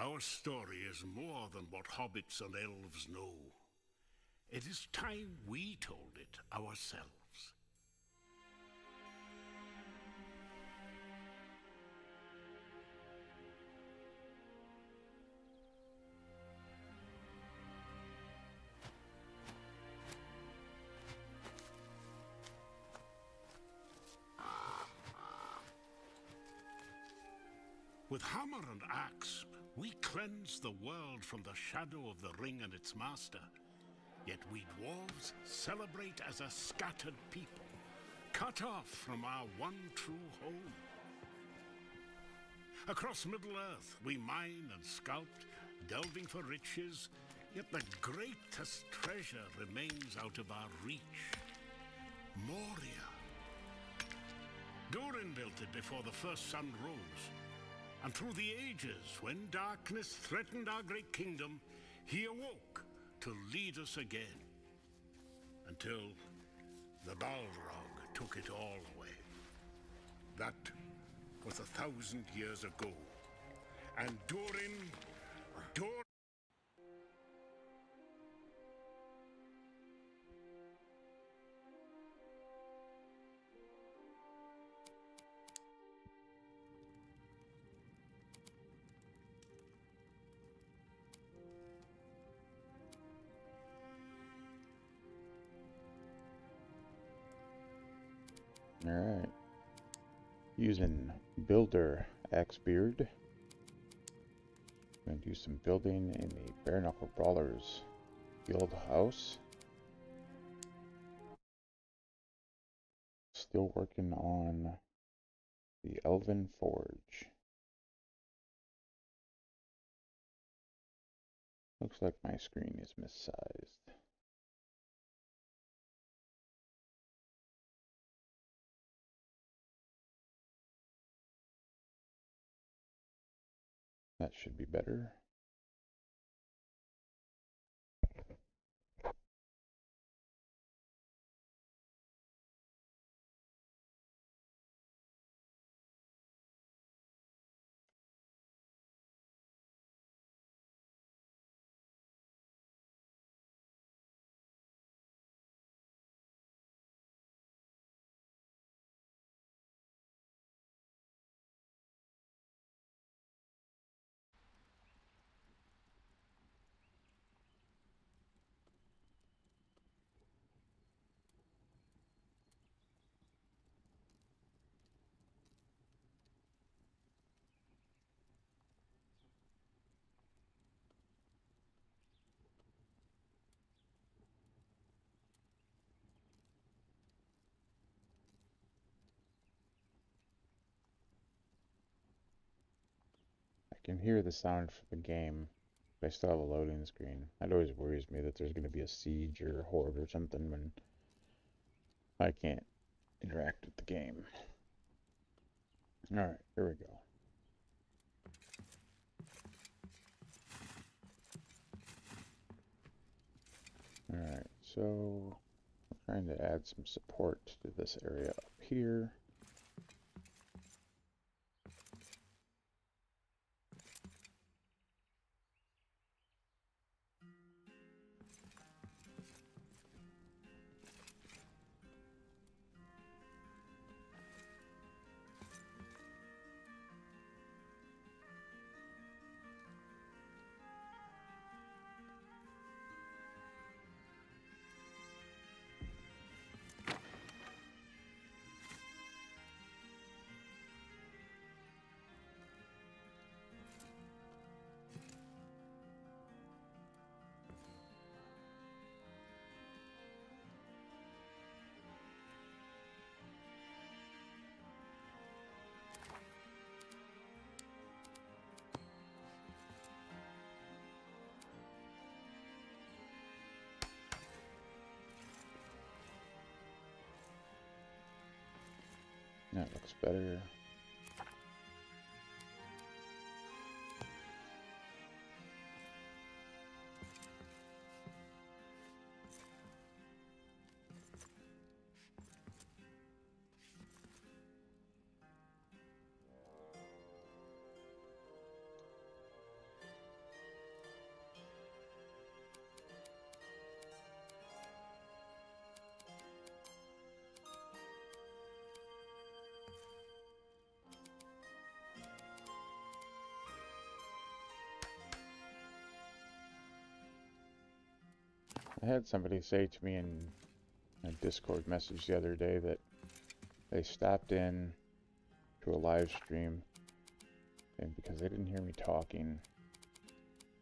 Our story is more than what hobbits and elves know. It is time we told it ourselves. With hammer and axe, we cleanse the world from the shadow of the ring and its master. Yet we dwarves celebrate as a scattered people, cut off from our one true home. Across Middle-earth, we mine and sculpt, delving for riches, yet the greatest treasure remains out of our reach. Moria. Durin built it before the first sun rose. And through the ages, when darkness threatened our great kingdom, he awoke to lead us again. Until the Balrog took it all away. That was 1,000 years ago. And Durin... Alright. Using Builder Axebeard. I'm going to do some building in the Bare Knuckle Brawlers Guild House. Still working on the Elven Forge. Looks like my screen is missized. That should be better. I can hear the sound from the game, but I still have a loading screen. It always worries me that there's going to be a siege or a horde or something when I can't interact with the game. Alright, here we go. Alright, so I'm trying to add some support to this area up here. That looks better. I had somebody say to me in a Discord message the other day that they stopped in to a live stream, and because they didn't hear me talking,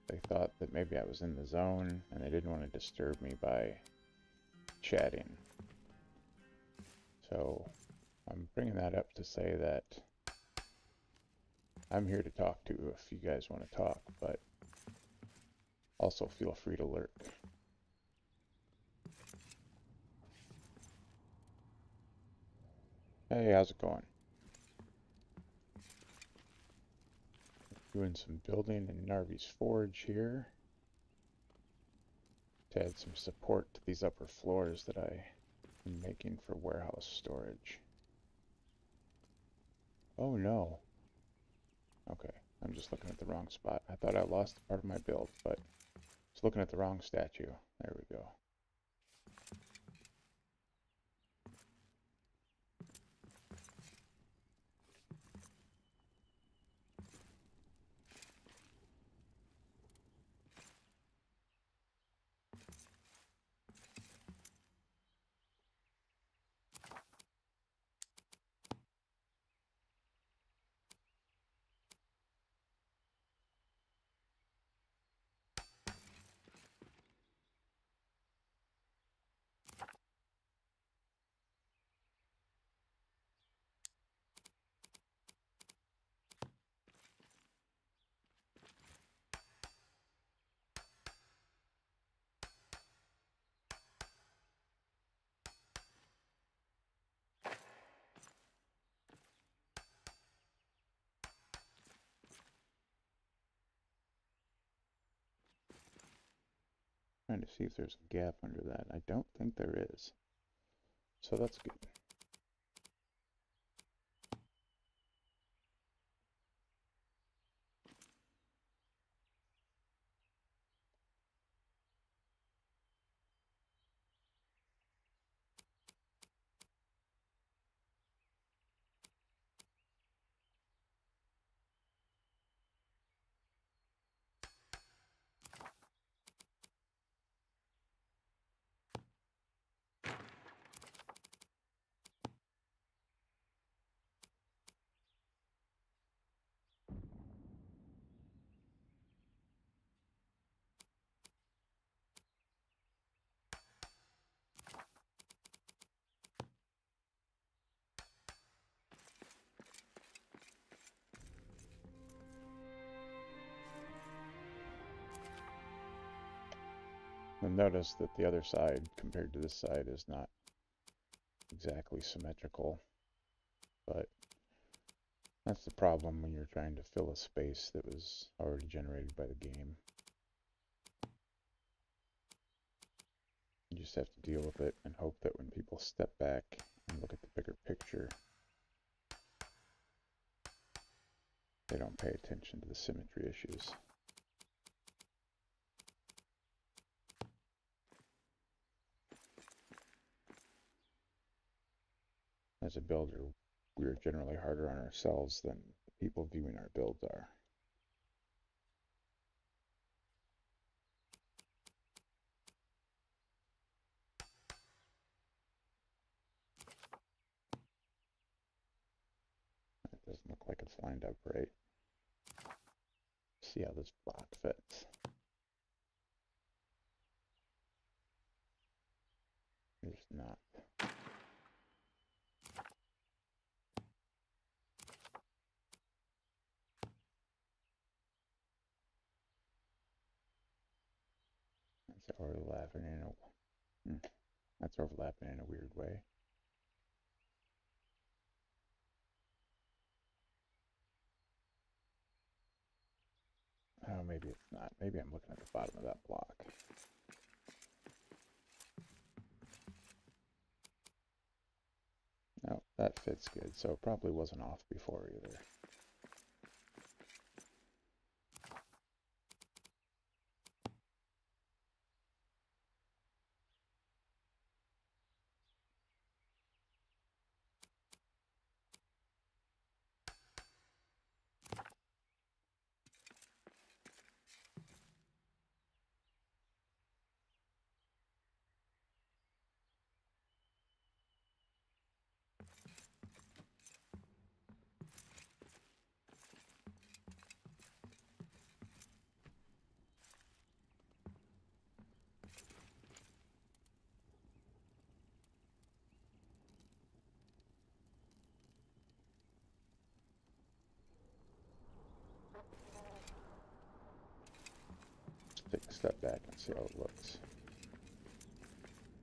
they thought that maybe I was in the zone and they didn't want to disturb me by chatting. So I'm bringing that up to say that I'm here to talk to if you guys want to talk, but also feel free to lurk. Hey, how's it going? Doing some building in Narvi's Forge here to add some support to these upper floors that I am making for warehouse storage. Oh no. Okay, I'm just looking at the wrong spot. I thought I lost part of my build, but I was looking at the wrong statue. There we go. Trying to see if there's a gap under that. I don't think there is. So that's good. You'll notice that the other side compared to this side is not exactly symmetrical, but that's the problem when you're trying to fill a space that was already generated by the game. You just have to deal with it and hope that when people step back and look at the bigger picture, they don't pay attention to the symmetry issues. As a builder, we're generally harder on ourselves than the people viewing our builds are. It doesn't look like it's lined up right. See how this block fits. There's not. That's overlapping in a that's overlapping in a weird way. Oh, maybe it's not. Maybe I'm looking at the bottom of that block. No, that fits good, so it probably wasn't off before either. take a step back and see how it looks.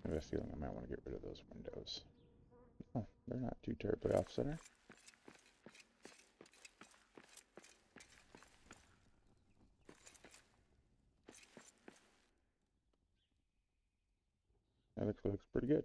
I have a feeling I might want to get rid of those windows. Oh, they're not too terribly off center. That looks pretty good.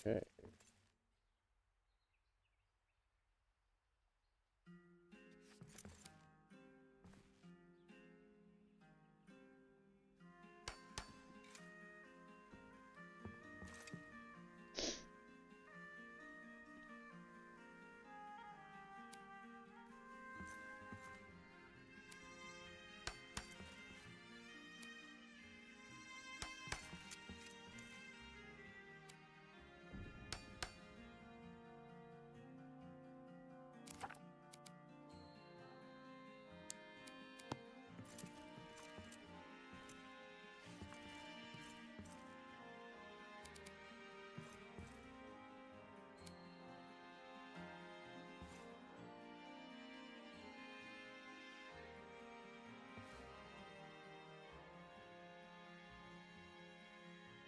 Okay.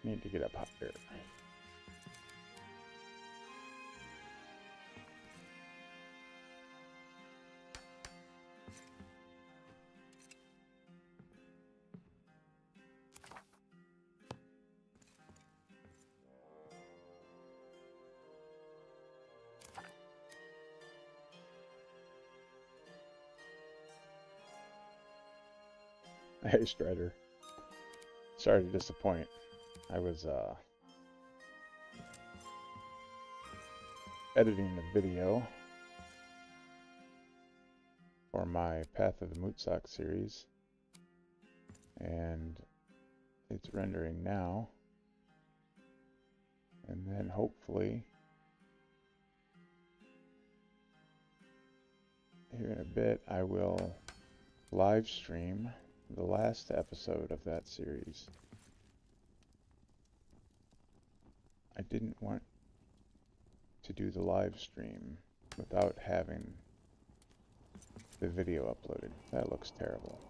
Need to get up higher. Hey, Strider. Sorry to disappoint. I was editing a video for my Path of the Mootsock series, and it's rendering now, and then hopefully here in a bit I will live stream the last episode of that series. I didn't want to do the live stream without having the video uploaded. That looks terrible.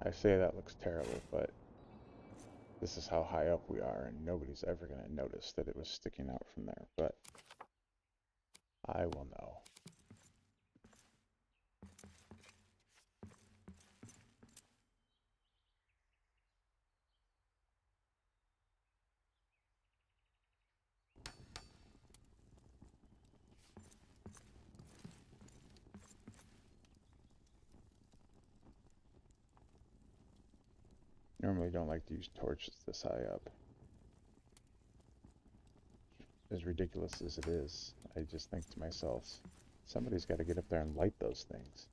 I say that looks terrible, but this is how high up we are, and nobody's ever going to notice that it was sticking out from there, but I will know. Normally don't like to use torches this high up. As ridiculous as it is, I just think to myself, somebody's got to get up there and light those things.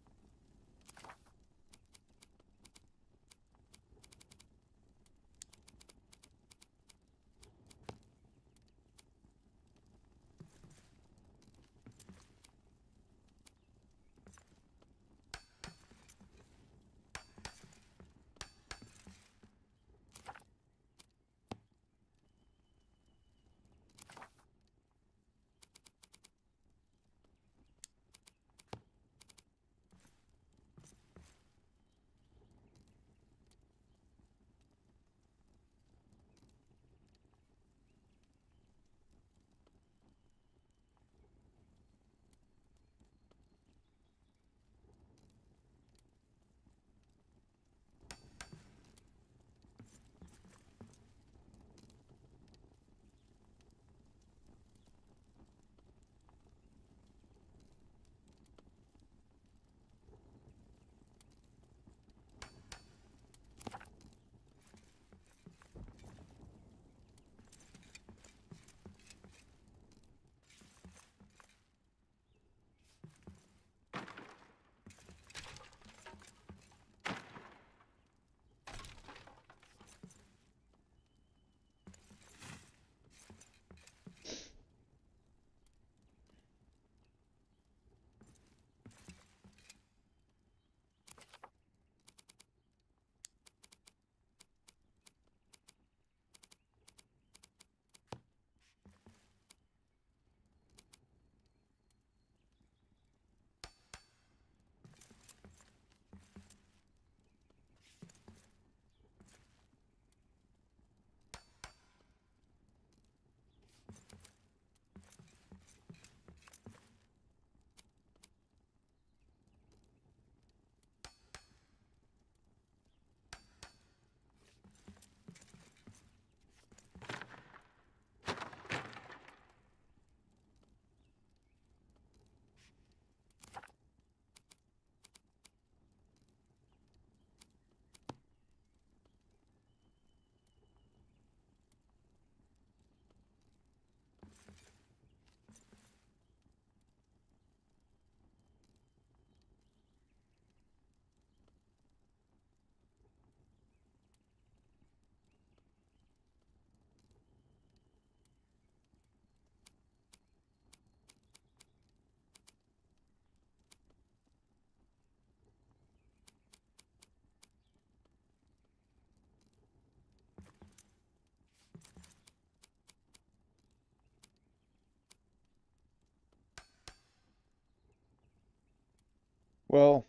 Well,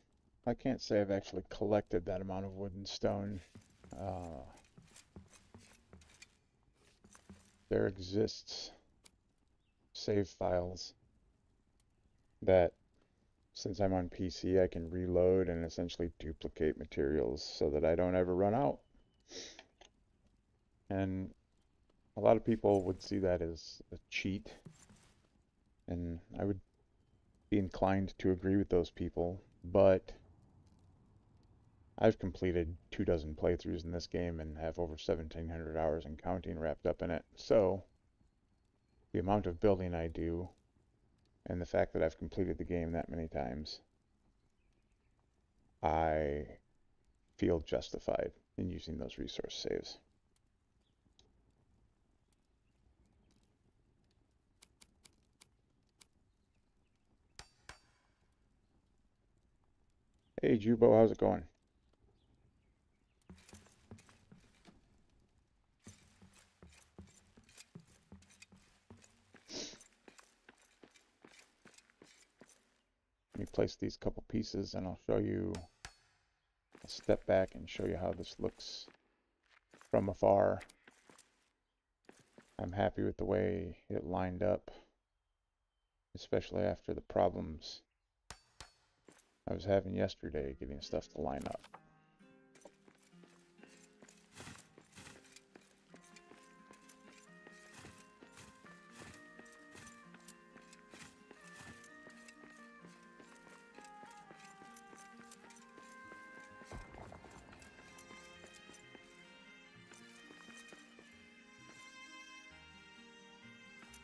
I can't say I've actually collected that amount of wood and stone. Uh, there exists save files that, since I'm on PC, I can reload and essentially duplicate materials so that I don't ever run out. And a lot of people would see that as a cheat, and I would be inclined to agree with those people, but I've completed 24 playthroughs in this game and have over 1,700 hours and counting wrapped up in it. So the amount of building I do and the fact that I've completed the game that many times, I feel justified in using those resource saves. Hey Jubo, how's it going? Let me place these couple pieces and I'll show you, I'll step back and show you how this looks from afar. I'm happy with the way it lined up, especially after the problems I was having yesterday getting stuff to line up.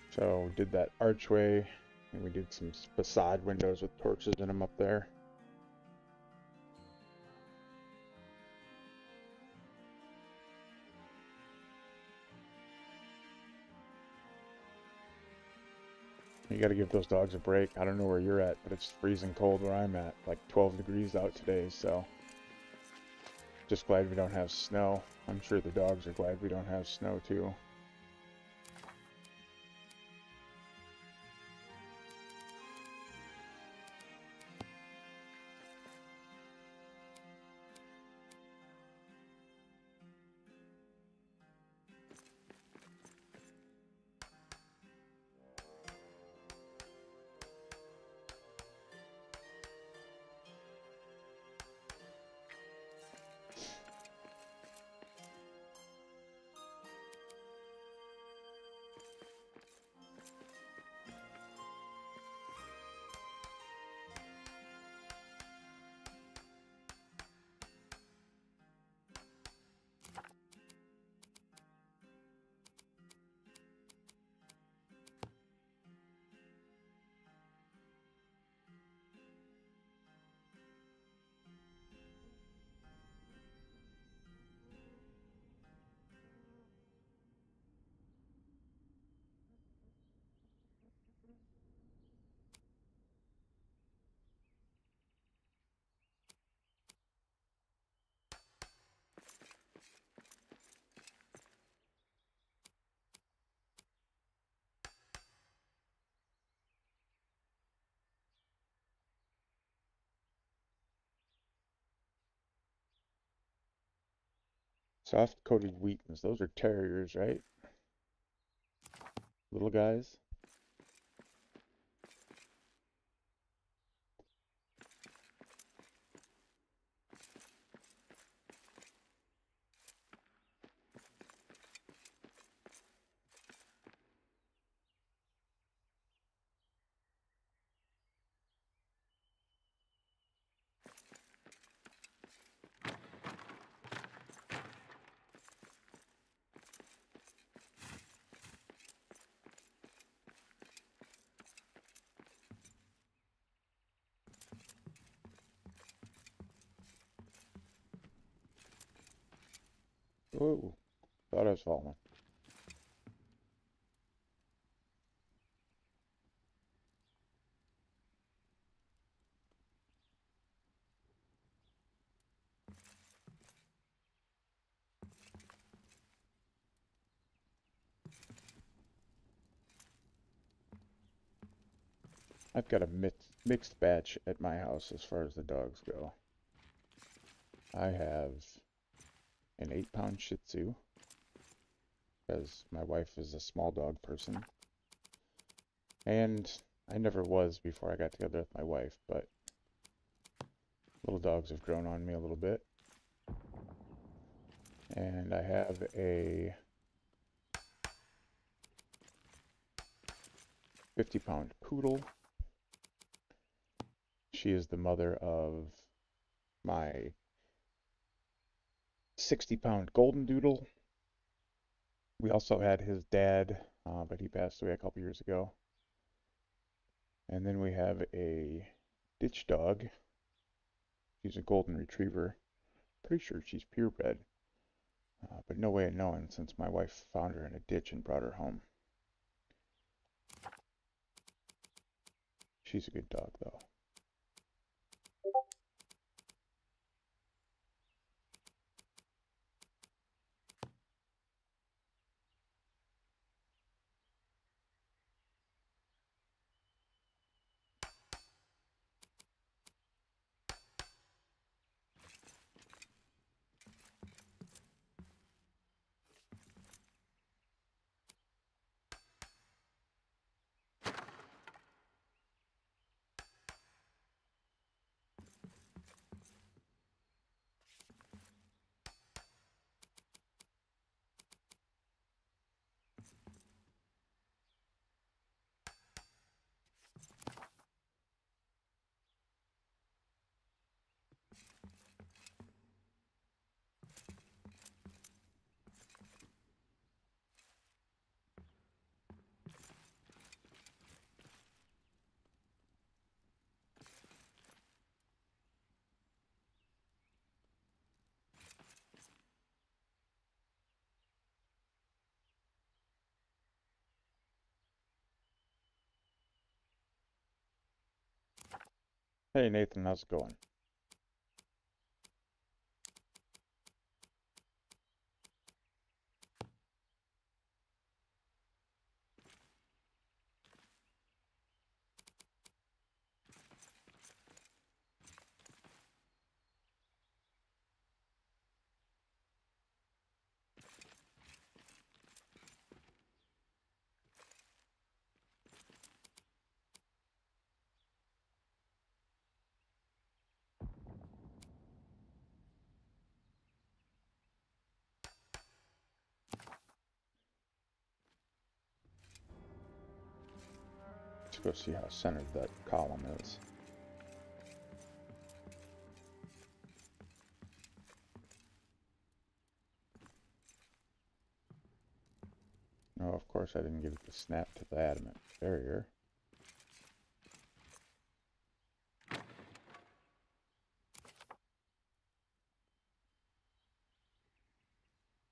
So we did that archway, and we did some facade windows with torches in them up there. You got to give those dogs a break. I don't know where you're at, but it's freezing cold where I'm at, like 12 degrees out today, so just glad we don't have snow. I'm sure the dogs are glad we don't have snow too. Soft coated Wheatons, those are terriers, right? Little guys. Whoa, thought I was falling. I've got a mixed batch at my house as far as the dogs go. I have an 8-pound Shih Tzu, because my wife is a small dog person. And I never was before I got together with my wife, but little dogs have grown on me a little bit. And I have a 50-pound poodle. She is the mother of my 60-pound golden doodle. We also had his dad, but he passed away a couple years ago. And then we have a ditch dog. She's a golden retriever. Pretty sure she's purebred, but no way of knowing since my wife found her in a ditch and brought her home. She's a good dog, though. Hey Nathan, how's it going? Let's go see how centered that column is. Oh, of course I didn't give it the snap to the adamant barrier.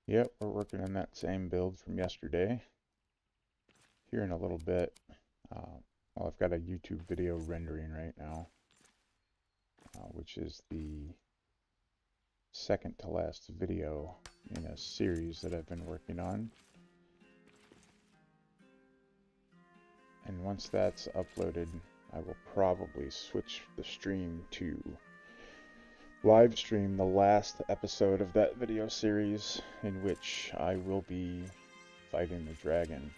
Yep, we're working on that same build from yesterday. Here in a little bit, well, I've got a YouTube video rendering right now, which is the second to last video in a series that I've been working on. And once that's uploaded, I will probably switch the stream to live stream the last episode of that video series, in which I will be fighting the dragon.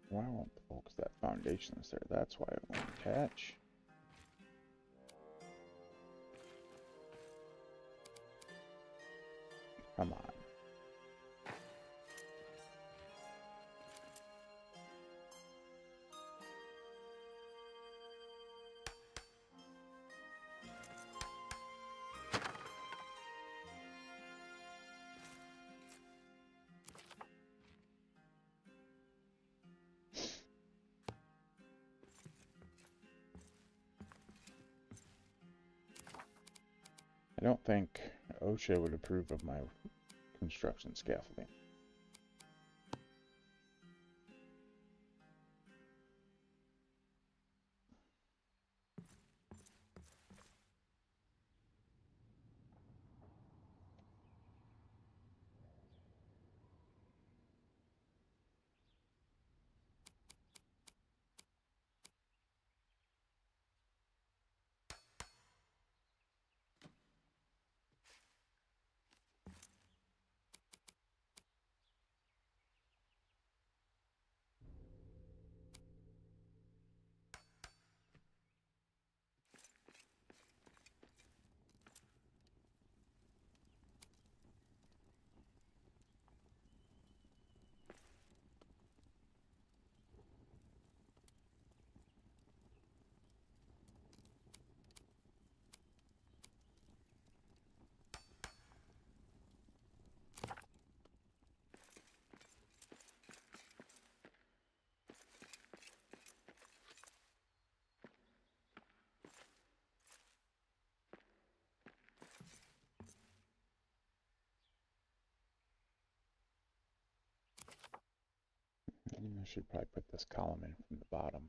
Why won't the focus? That foundation's there. That's why it won't attach. Come on. I don't think OSHA would approve of my construction scaffolding. I should probably put this column in from the bottom.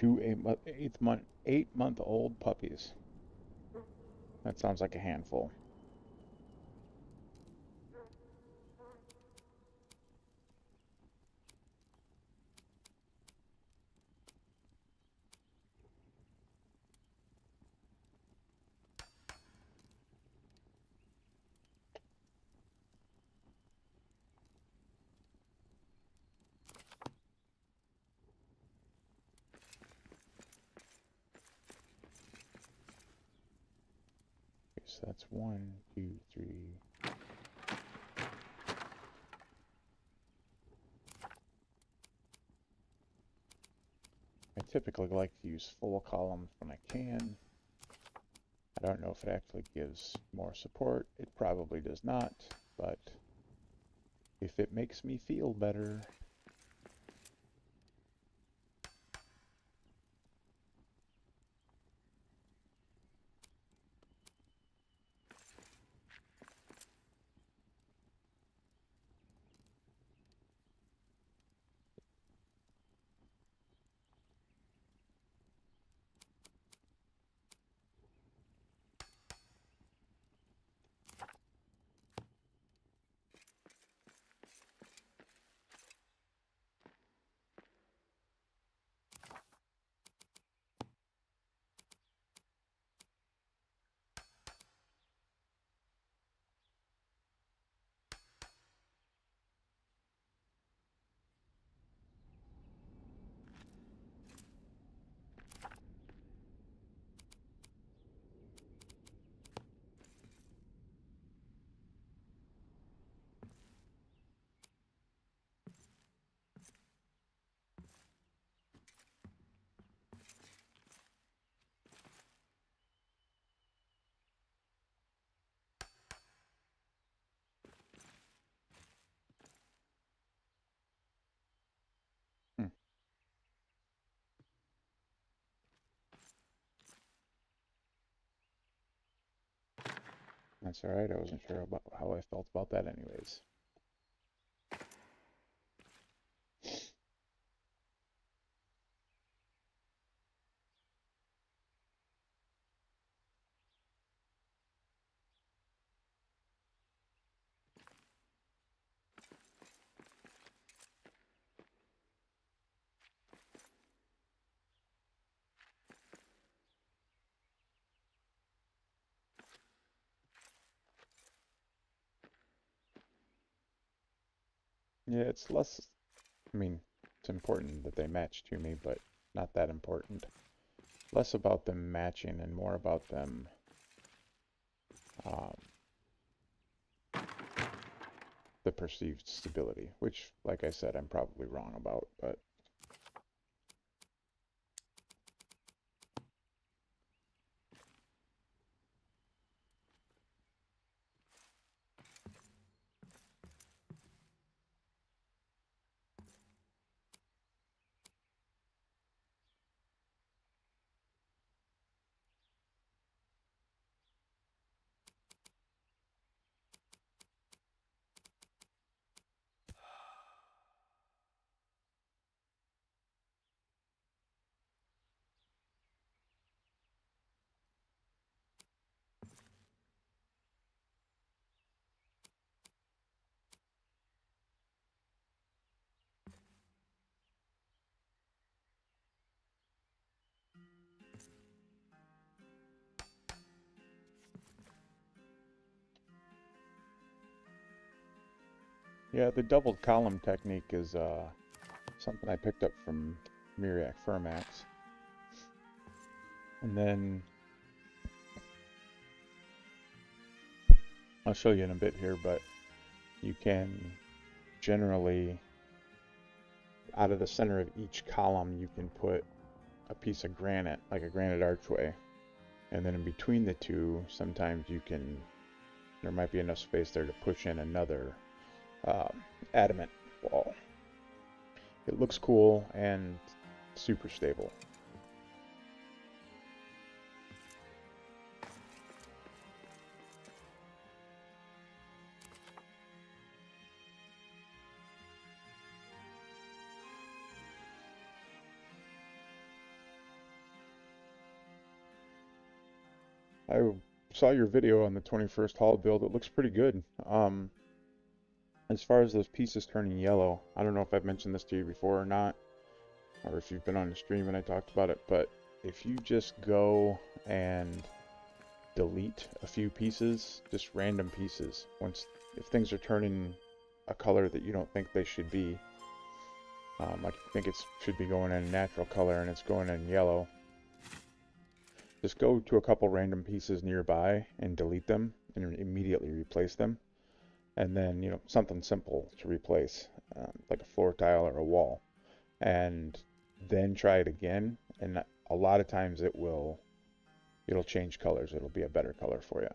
Two 8-month-old puppies. That sounds like a handful. So that's 1, 2, 3. I typically like to use full columns when I can. I don't know if it actually gives more support. It probably does not, but if it makes me feel better. Hmm. That's alright, I wasn't sure about how I felt about that anyways. Yeah, it's less, I mean, it's important that they match to me, but not that important. Less about them matching and more about them um, the perceived stability, which, like I said, I'm probably wrong about, but yeah, the doubled column technique is something I picked up from Miriac Fermax. And then I'll show you in a bit here, but you can generally, out of the center of each column, you can put a piece of granite, like a granite archway. And then in between the two, sometimes there might be enough space there to push in another adamant wall. It looks cool and super stable. I saw your video on the 21st Hall build. It looks pretty good. As far as those pieces turning yellow, I don't know if I've mentioned this to you before or not, or if you've been on the stream and I talked about it, but if you just go and delete a few pieces, just random pieces, if things are turning a color that you don't think they should be, like you think it should be going in a natural color and it's going in yellow, just go to a couple random pieces nearby and delete them and immediately replace them. And then, you know, something simple to replace, like a floor tile or a wall, and then try it again. And a lot of times it'll change colors. It'll be a better color for you.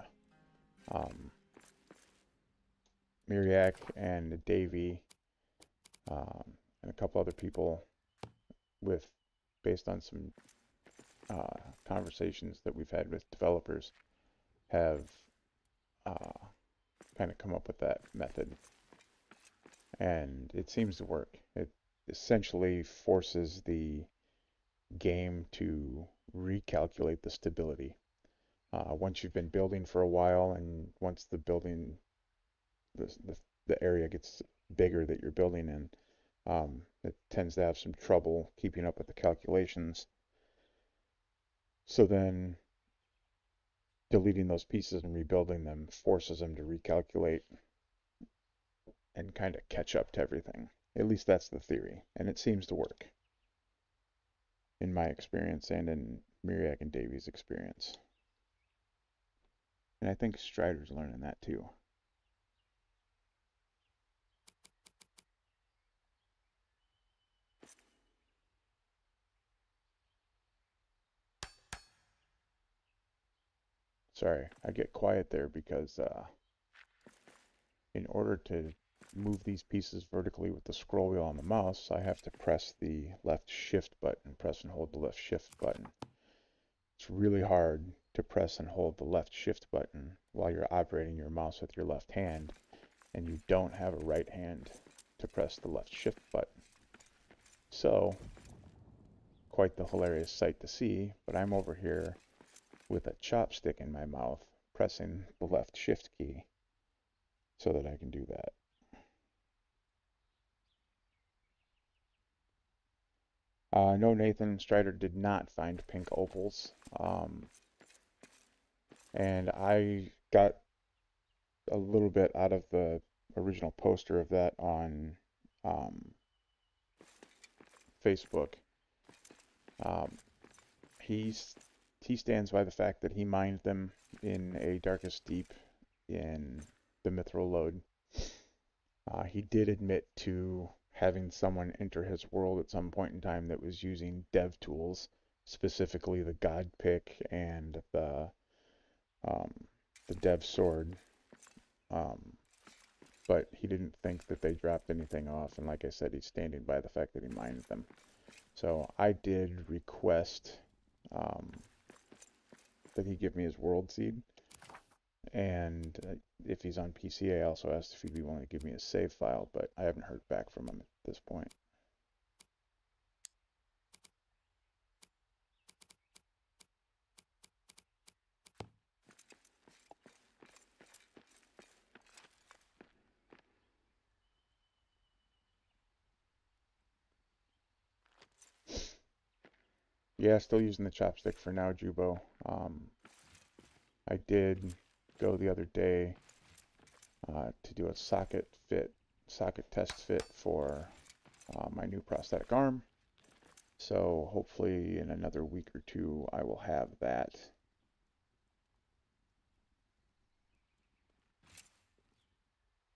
Miriak and Davey, and a couple other people based on some conversations that we've had with developers, have kind of come up with that method, and it seems to work. It essentially forces the game to recalculate the stability. Once you've been building for a while, and once the building, the area gets bigger that you're building in, it tends to have some trouble keeping up with the calculations. So then deleting those pieces and rebuilding them forces them to recalculate and kind of catch up to everything. At least that's the theory, and it seems to work in my experience and in Miriak and Davies' experience. And I think Strider's learning that too. Sorry, I get quiet there because in order to move these pieces vertically with the scroll wheel on the mouse, I have to press the left shift button, press and hold the left shift button. It's really hard to press and hold the left shift button while you're operating your mouse with your left hand, and you don't have a right hand to press the left shift button. So, quite the hilarious sight to see, but I'm over here with a chopstick in my mouth, pressing the left shift key so that I can do that. No, Nathan, Strider did not find pink opals. And I got a little bit out of the original poster of that on Facebook. He stands by the fact that he mined them in a Darkest Deep in the Mithril Lode. He did admit to having someone enter his world at some point in time that was using dev tools, specifically the God Pick and the dev sword, but he didn't think that they dropped anything off, and like I said, he's standing by the fact that he mined them. So I did request that he give me his world seed, and if he's on PC, I also asked if he'd be willing to give me a save file, but I haven't heard back from him at this point. Yeah, still using the chopstick for now, Jubo. I did go the other day to do a socket test fit for my new prosthetic arm. So hopefully in another week or two I will have that.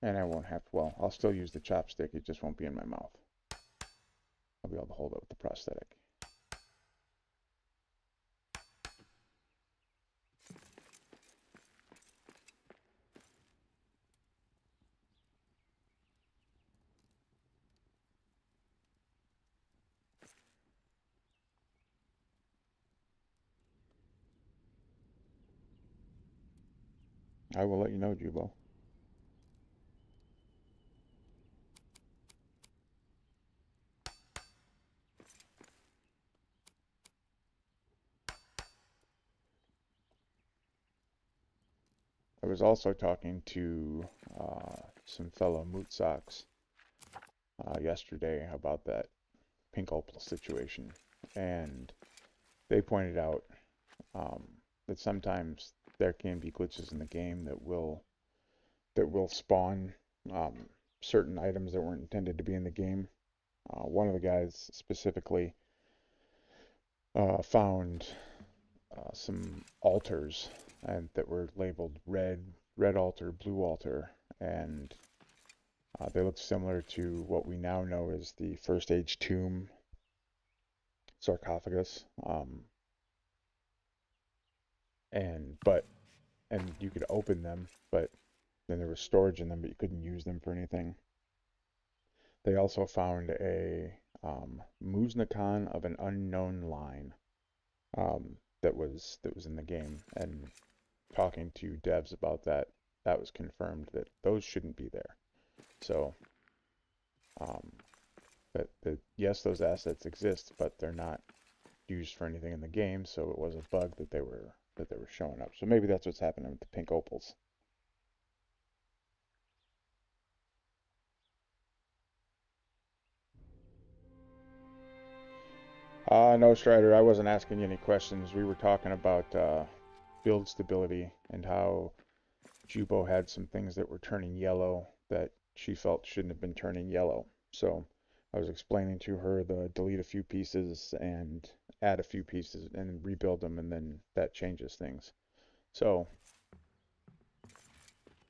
And I won't have to, well, I'll still use the chopstick, it just won't be in my mouth. I'll be able to hold it with the prosthetic. I will let you know, Jubo. I was also talking to some fellow Moot Sox yesterday about that pink opal situation, and they pointed out that sometimes there can be glitches in the game that will spawn certain items that weren't intended to be in the game. One of the guys specifically found some altars and that were labeled red altar, blue altar, and they look similar to what we now know as the First Age tomb sarcophagus. And you could open them, but then there was storage in them, but you couldn't use them for anything. They also found a Muznakan of an unknown line that was in the game, and talking to devs about that, that was confirmed that those shouldn't be there. So that yes, those assets exist, but they're not used for anything in the game. So it was a bug that they were showing up. So maybe that's what's happening with the pink opals. No, Strider, I wasn't asking you any questions. We were talking about build stability and how Jubo had some things that were turning yellow that she felt shouldn't have been turning yellow. So I was explaining to her the delete a few pieces and add a few pieces and rebuild them, and then that changes things. So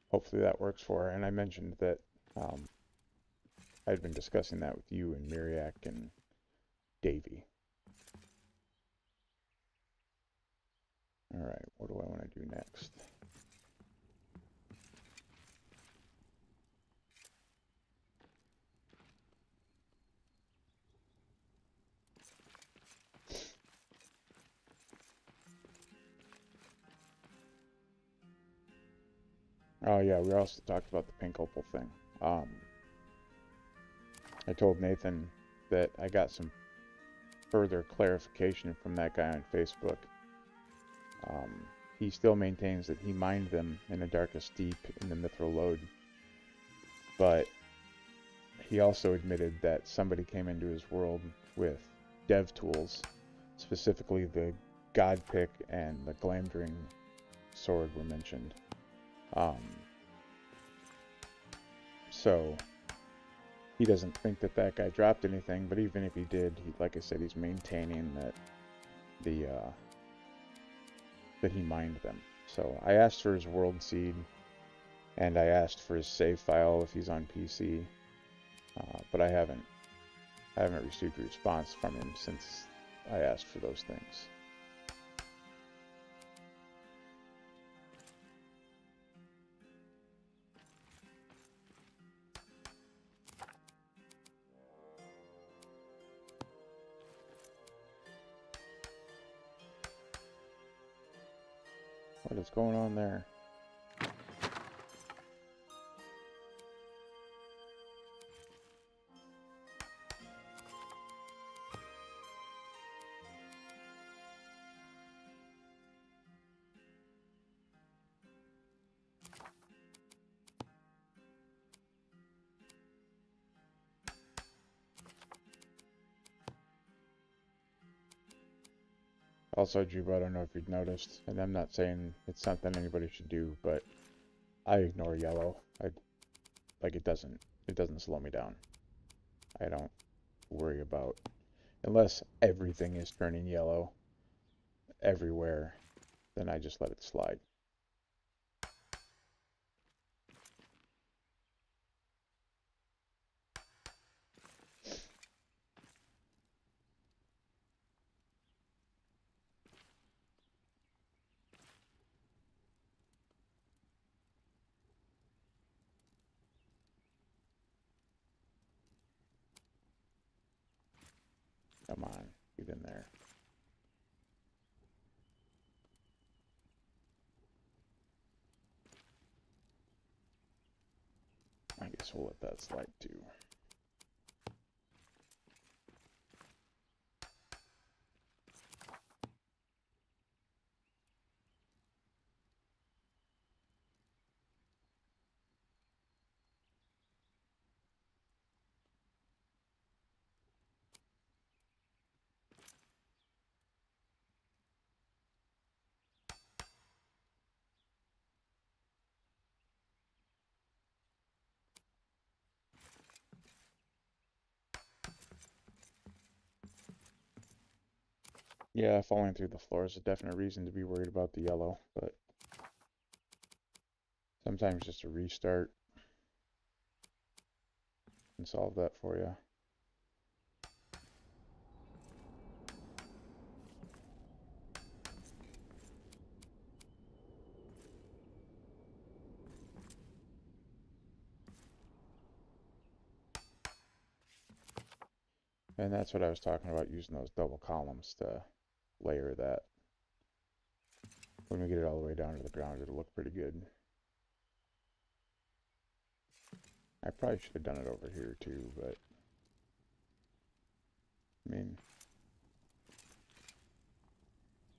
hopefully that works for her. And I mentioned that I'd been discussing that with you and Miriak and Davey. All right, what do I want to do next? Oh yeah, we also talked about the pink opal thing. I told Nathan that I got some further clarification from that guy on Facebook. He still maintains that he mined them in the Darkest Deep in the Mithril Lode, but he also admitted that somebody came into his world with dev tools, specifically the God Pick and the Glamdring sword were mentioned. So he doesn't think that that guy dropped anything, but even if he did, like I said, he's maintaining that that he mined them. So I asked for his world seed, and I asked for his save file if he's on PC, but I haven't received a response from him since I asked for those things. What is going on there? Also, Juba, I don't know if you've noticed, and I'm not saying it's something anybody should do, but I ignore yellow. It doesn't slow me down. I don't worry about, unless everything is turning yellow everywhere, then I just let it slide. Come on, get in there. I guess we'll let that slide too. Yeah, falling through the floor is a definite reason to be worried about the yellow, but sometimes just a restart can solve that for you. And that's what I was talking about, using those double columns to layer that. When we get it all the way down to the ground, it'll look pretty good. I probably should have done it over here too, but I mean,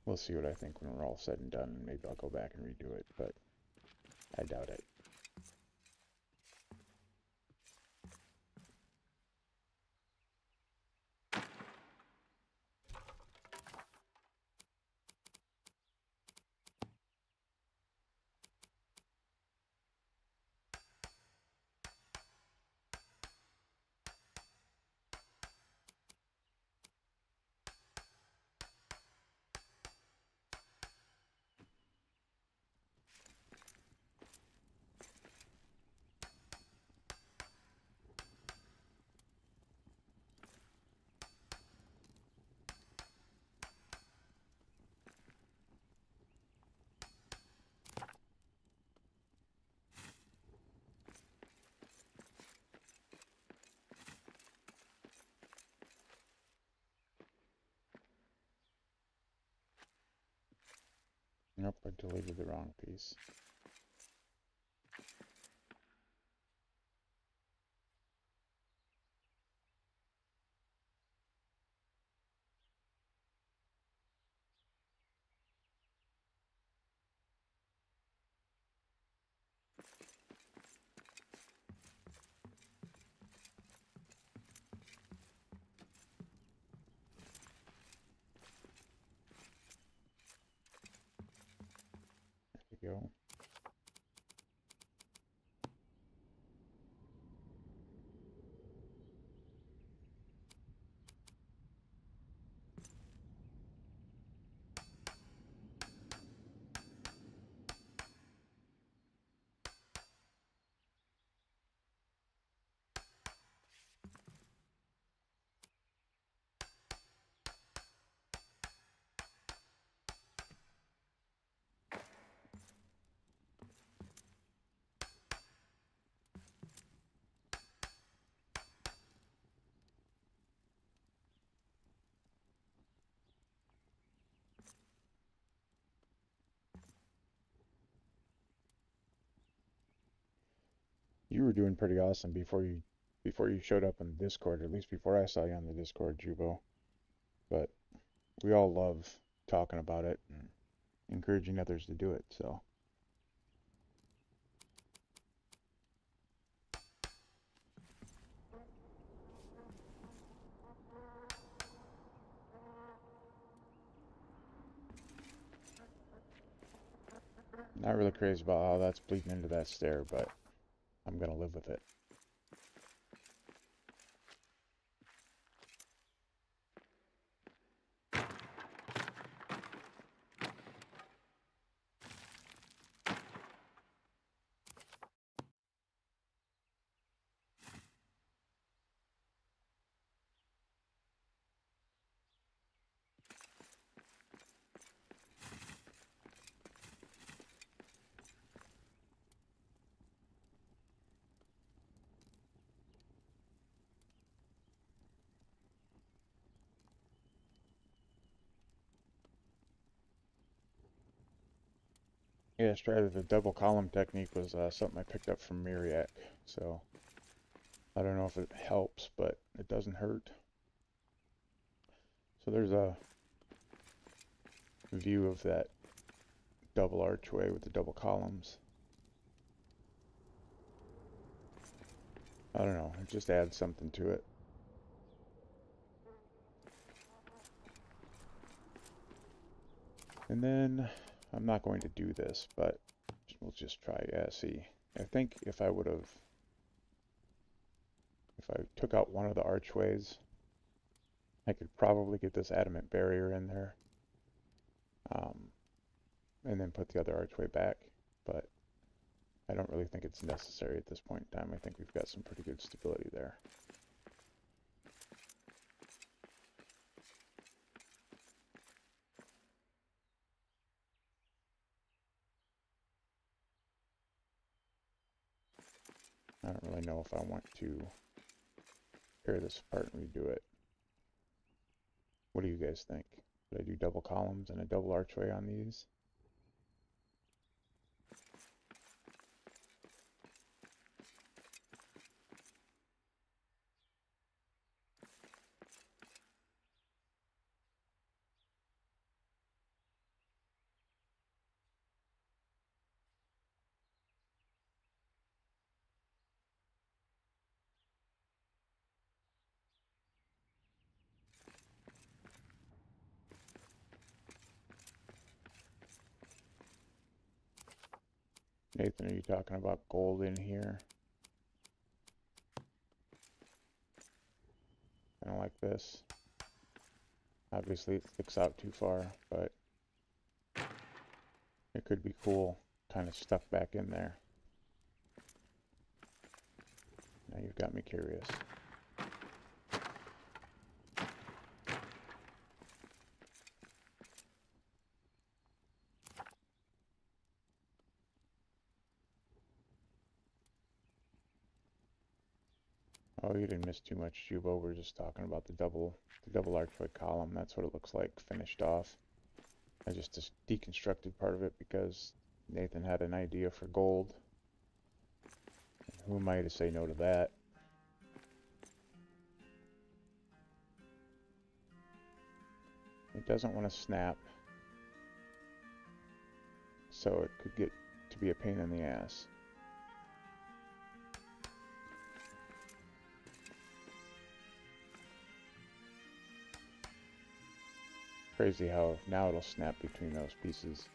we'll see what I think when we're all said and done. Maybe I'll go back and redo it, but I doubt it. Nope, I deleted the wrong piece. There we go. You were doing pretty awesome before you showed up on the Discord, or at least before I saw you on the Discord, Jubo. But we all love talking about it and encouraging others to do it, so. Not really crazy about how that's bleeding into that stair, but I'm gonna live with it. Yeah, Strider, the double column technique was something I picked up from Moria, so I don't know if it helps, but it doesn't hurt. So there's a view of that double archway with the double columns. I don't know, it just adds something to it. And then, I'm not going to do this, but we'll just try, yeah, see. I think if I took out one of the archways, I could probably get this adamant barrier in there. and then put the other archway back, but I don't really think it's necessary at this point in time. I think we've got some pretty good stability there. I don't really know if I want to tear this apart and redo it. What do you guys think? Should I do double columns and a double archway on these? Nathan, are you talking about gold in here? Kind of like this. Obviously it sticks out too far, but it could be cool, kind of stuck back in there. Now you've got me curious. Oh, you didn't miss too much, Jubo. We're just talking about the double archway column. That's what it looks like finished off. I just deconstructed part of it because Nathan had an idea for gold. And who am I to say no to that? It doesn't want to snap, so it could get to be a pain in the ass. Crazy how now it'll snap between those pieces.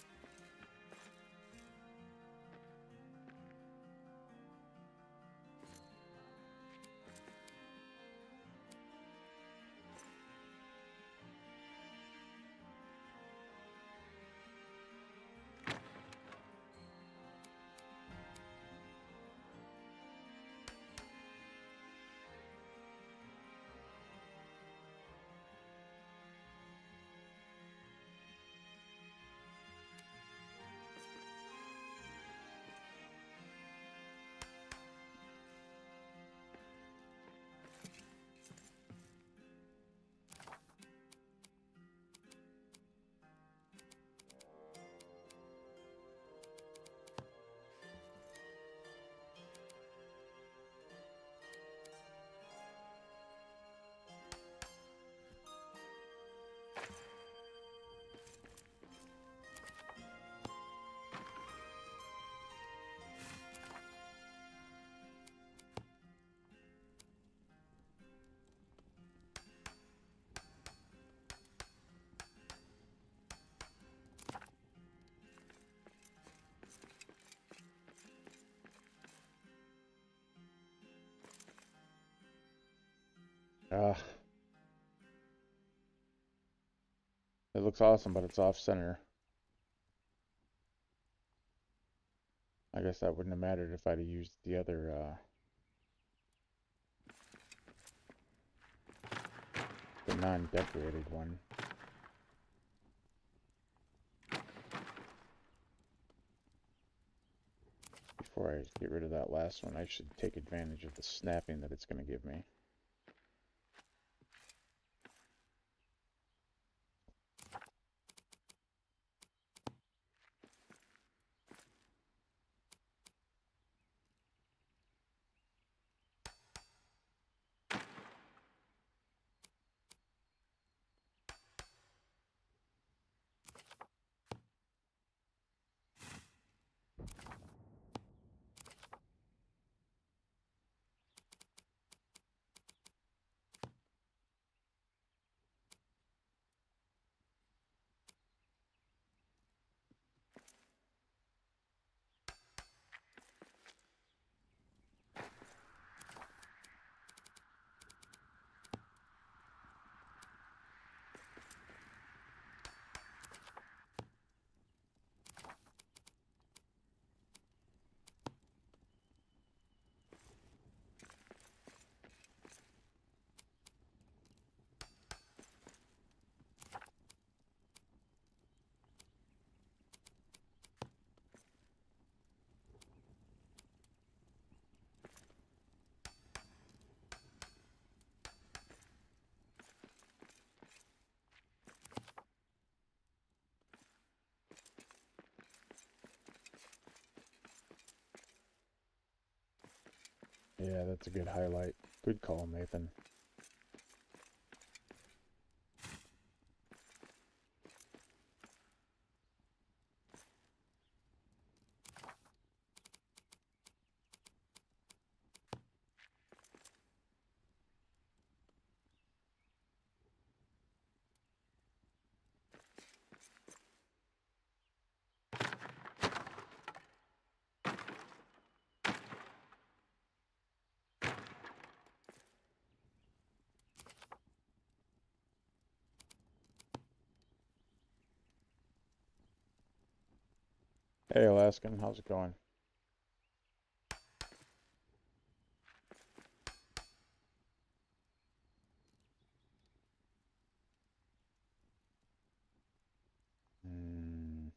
It looks awesome, but it's off center. I guess that wouldn't have mattered if I'd have used the other, the non-decorated one. Before I get rid of that last one, I should take advantage of the snapping that it's going to give me. Yeah, that's a good highlight. Good call, Nathan. Hey, Alaskan, how's it going? Hmm.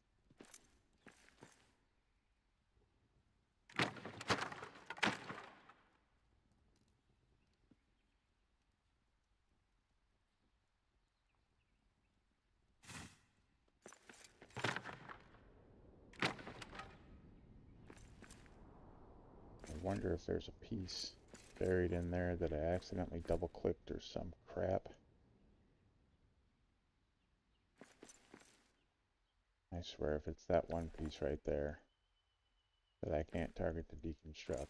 I wonder if there's a piece buried in there that I accidentally double-clicked or some crap. I swear if it's that one piece right there that I can't target to deconstruct.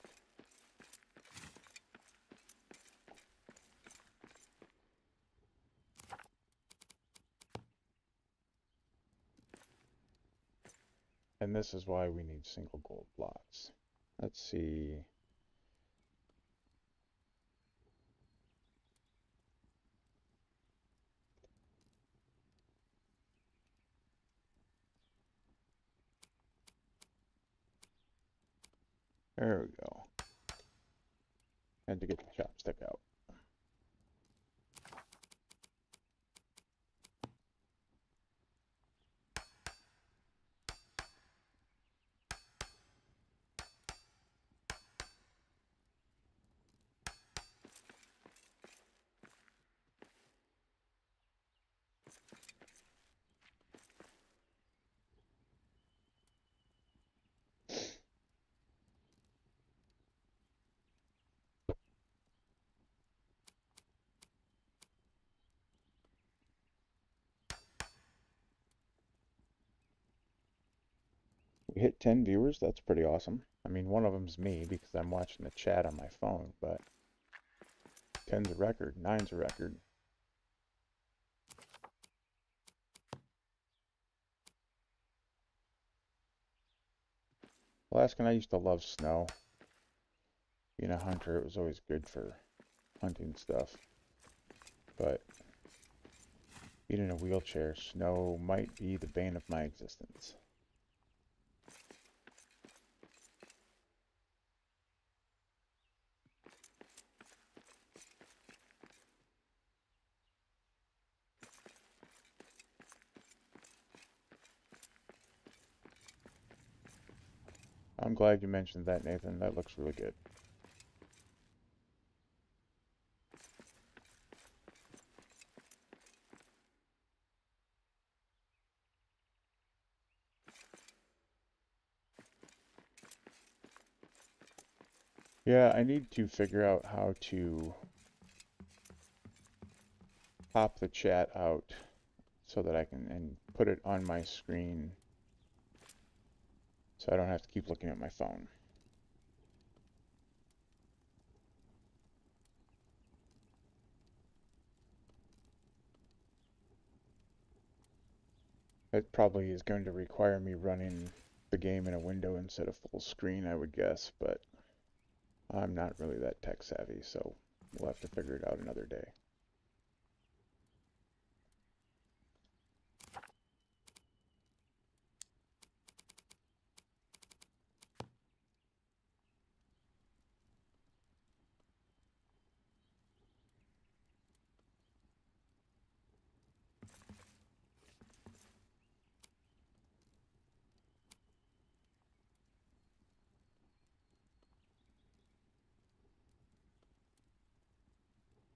And this is why we need single gold blocks. Let's see. There we go. Had to get the chopstick out. We hit 10 viewers, that's pretty awesome. I mean, one of them's me because I'm watching the chat on my phone, but 10's a record, 9's a record. Alaskan, I used to love snow. Being a hunter, it was always good for hunting stuff. But being in a wheelchair, snow might be the bane of my existence. I'm glad you mentioned that, Nathan. That looks really good. Yeah, I need to figure out how to pop the chat out so that I can and put it on my screen so I don't have to keep looking at my phone. It probably is going to require me running the game in a window instead of full screen, I would guess, but I'm not really that tech savvy, so we'll have to figure it out another day.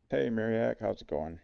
Hey, Mariak, how's it going?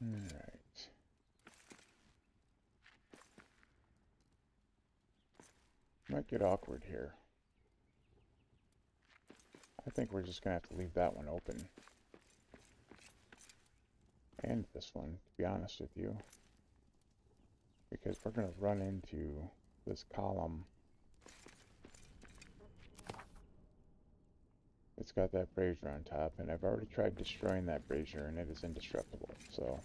Alright. Might get awkward here. I think we're just gonna have to leave that one open. And this one, to be honest with you. Because we're gonna run into this column. It's got that brazier on top, and I've already tried destroying that brazier, and it is indestructible, so...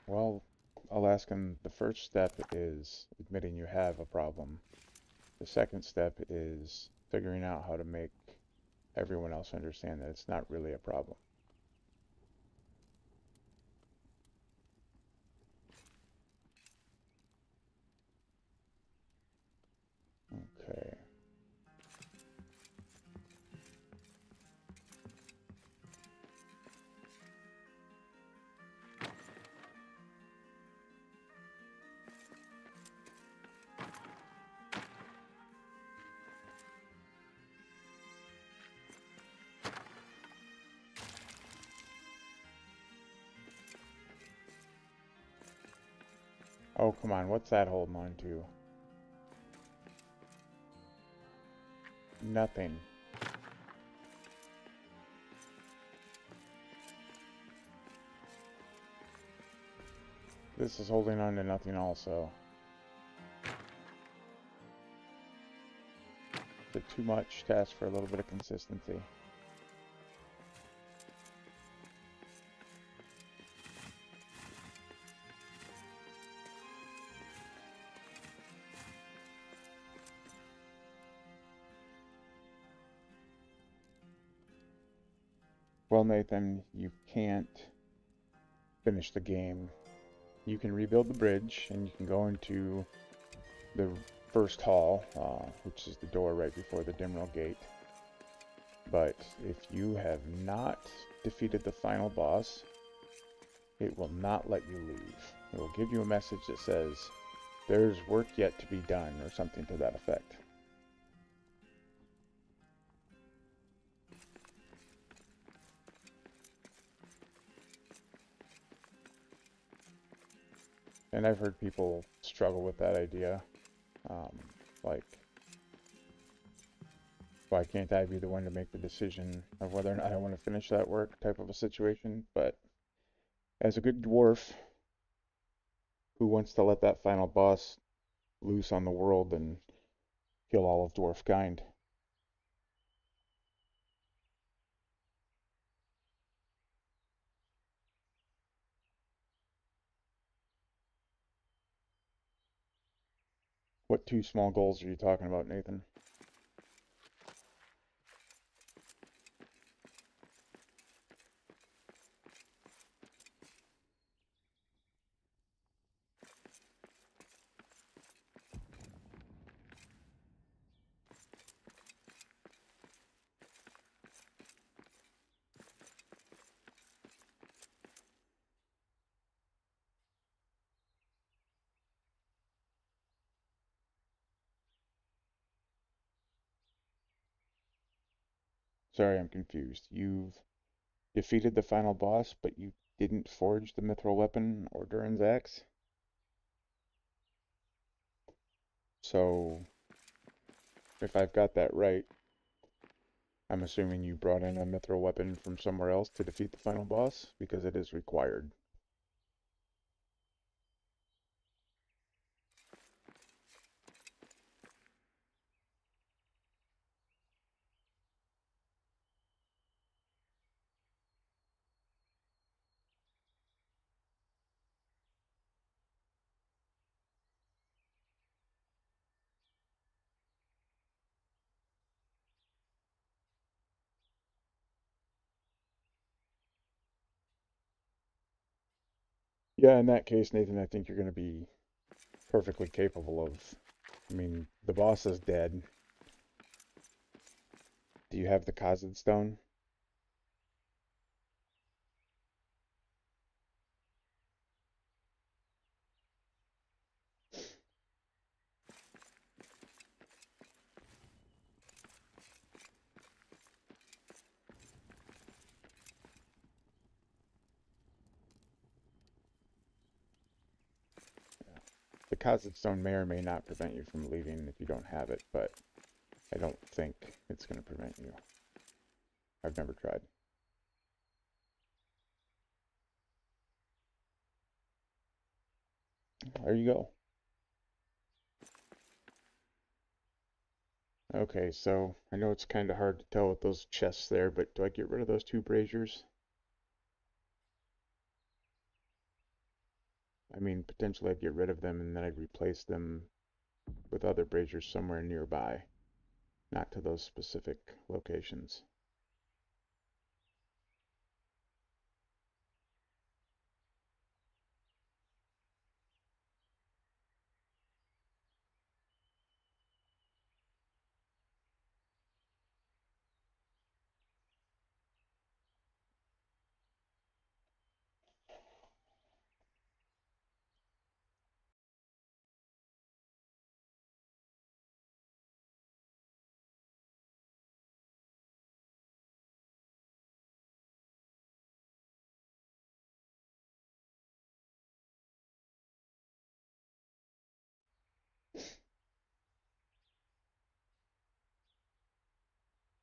Well, I'll ask him, the first step is admitting you have a problem. The second step is figuring out how to make everyone else understand that it's not really a problem. Okay. Oh, come on, what's that holding on to? Nothing. This is holding on to nothing also. Is it too much to ask for a little bit of consistency? Well, Nathan, you can't finish the game. You can rebuild the bridge, and you can go into the first hall, which is the door right before the Dimril Gate. But if you have not defeated the final boss, it will not let you leave. It will give you a message that says, there's work yet to be done, or something to that effect. And I've heard people struggle with that idea. Like, why can't I be the one to make the decision of whether or not I want to finish that work type of a situation? But as a good dwarf who wants to let that final boss loose on the world and kill all of dwarf kind. What two small goals are you talking about, Nathan? Sorry, I'm confused. You've defeated the final boss, but you didn't forge the mithril weapon or Durin's axe? So, if I've got that right, I'm assuming you brought in a mithril weapon from somewhere else to defeat the final boss, because it is required. Yeah, in that case, Nathan, I think you're going to be perfectly capable of I mean, the boss is dead. Do you have the Khazad Stone? The Khazad Stone may or may not prevent you from leaving if you don't have it, but I don't think it's going to prevent you. I've never tried. There you go. Okay, so I know it's kind of hard to tell with those chests there, but do I get rid of those two braziers? I mean, potentially I'd get rid of them and then I'd replace them with other braziers somewhere nearby, not to those specific locations.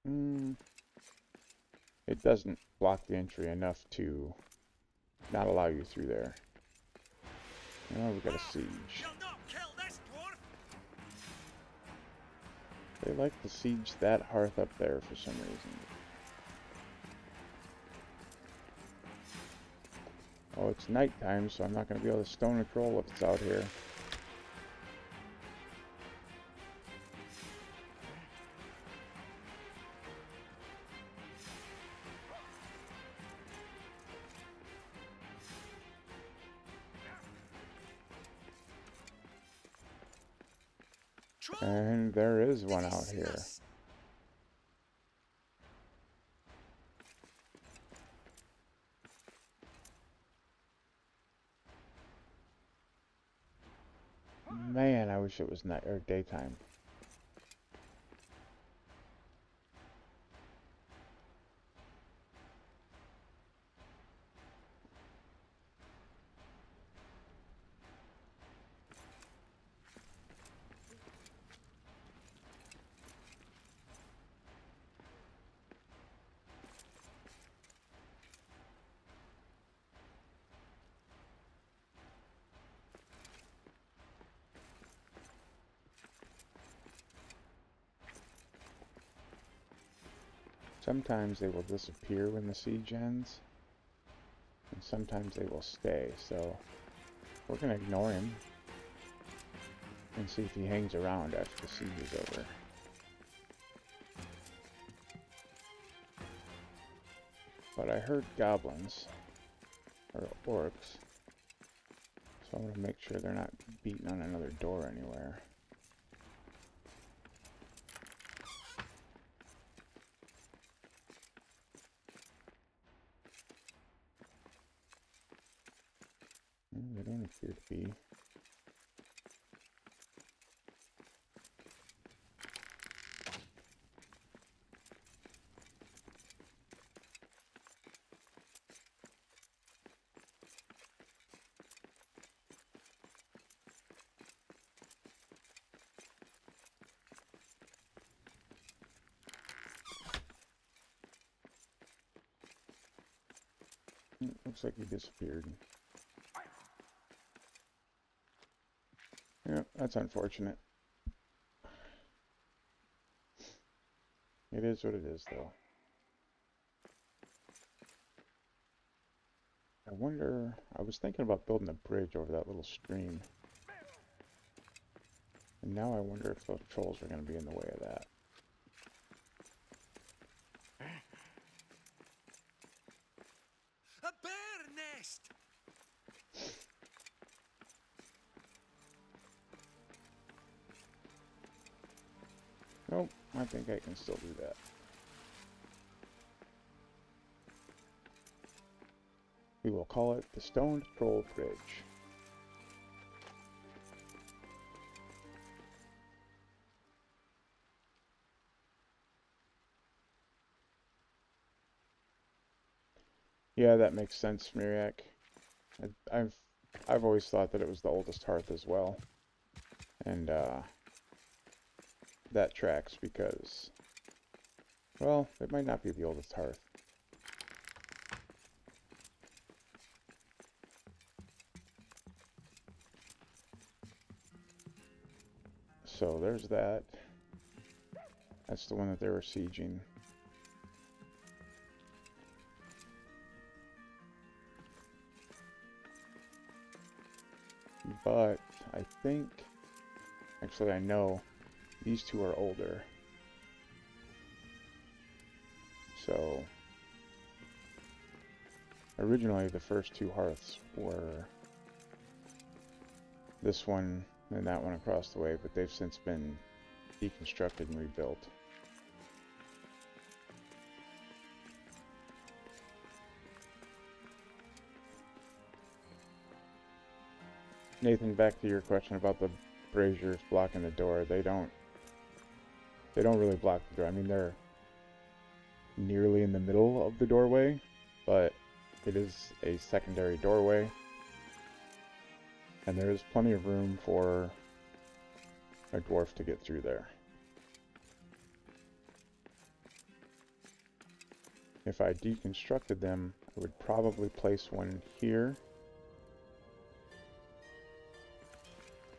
Mm, it doesn't block the entry enough to not allow you through there. Oh, we got a siege. They like to siege that hearth up there for some reason. Oh, it's nighttime, so I'm not going to be able to stone a troll if it's out here. And there is one out here. Man, I wish it was night or daytime. Sometimes they will disappear when the siege ends, and sometimes they will stay, so we're going to ignore him and see if he hangs around after the siege is over. But I heard goblins, or orcs, so I want to make sure they're not beating on another door anywhere. They don't appear to be. Looks like he disappeared. Yeah, that's unfortunate. It is what it is, though. I wonder, I was thinking about building a bridge over that little stream. And now I wonder if those trolls are going to be in the way of that. A bear nest! Nope, I think I can still do that. We will call it the Stone Troll Bridge. Yeah, that makes sense, Miriak. I've always thought that it was the oldest hearth as well. And that tracks because, well, it might not be the oldest hearth. So there's that. That's the one that they were sieging. But I think, actually I know, these two are older. So originally the first two hearths were this one and that one across the way, but they've since been deconstructed and rebuilt. Nathan, back to your question about the braziers blocking the door. They don't really block the door. I mean, they're nearly in the middle of the doorway, but it is a secondary doorway, and there is plenty of room for a dwarf to get through there. If I deconstructed them, I would probably place one here,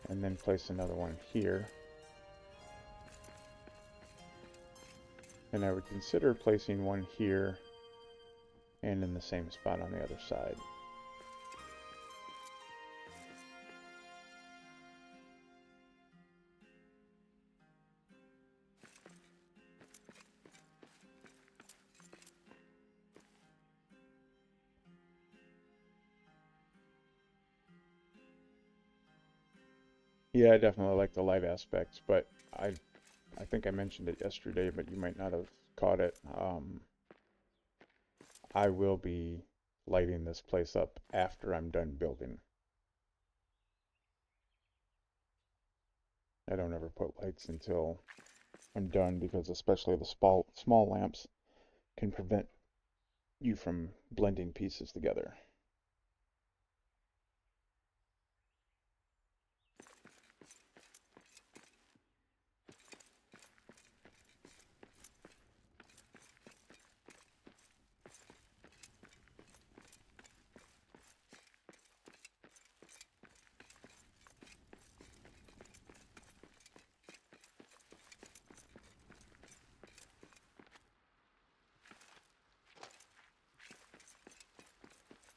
and then place another one here. And I would consider placing one here and in the same spot on the other side. Yeah, I definitely like the light aspects, but I think I mentioned it yesterday, but you might not have caught it. I will be lighting this place up after I'm done building. I don't ever put lights until I'm done, because especially the small lamps can prevent you from blending pieces together.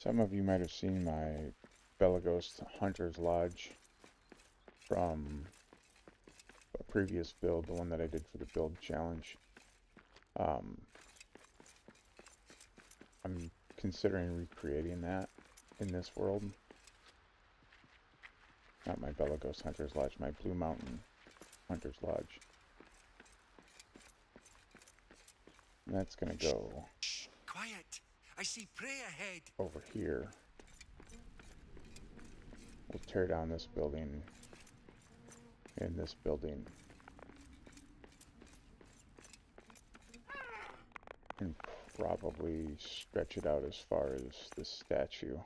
Some of you might have seen my Belagos Hunter's Lodge from a previous build, the one that I did for the build challenge. I'm considering recreating that in this world. Not my Belagos Hunter's Lodge, my Blue Mountain Hunter's Lodge. And that's gonna go Quiet. I see prey ahead. over here. We'll tear down this building and this building, and probably stretch it out as far as this statue.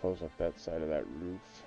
Close up that side of that roof.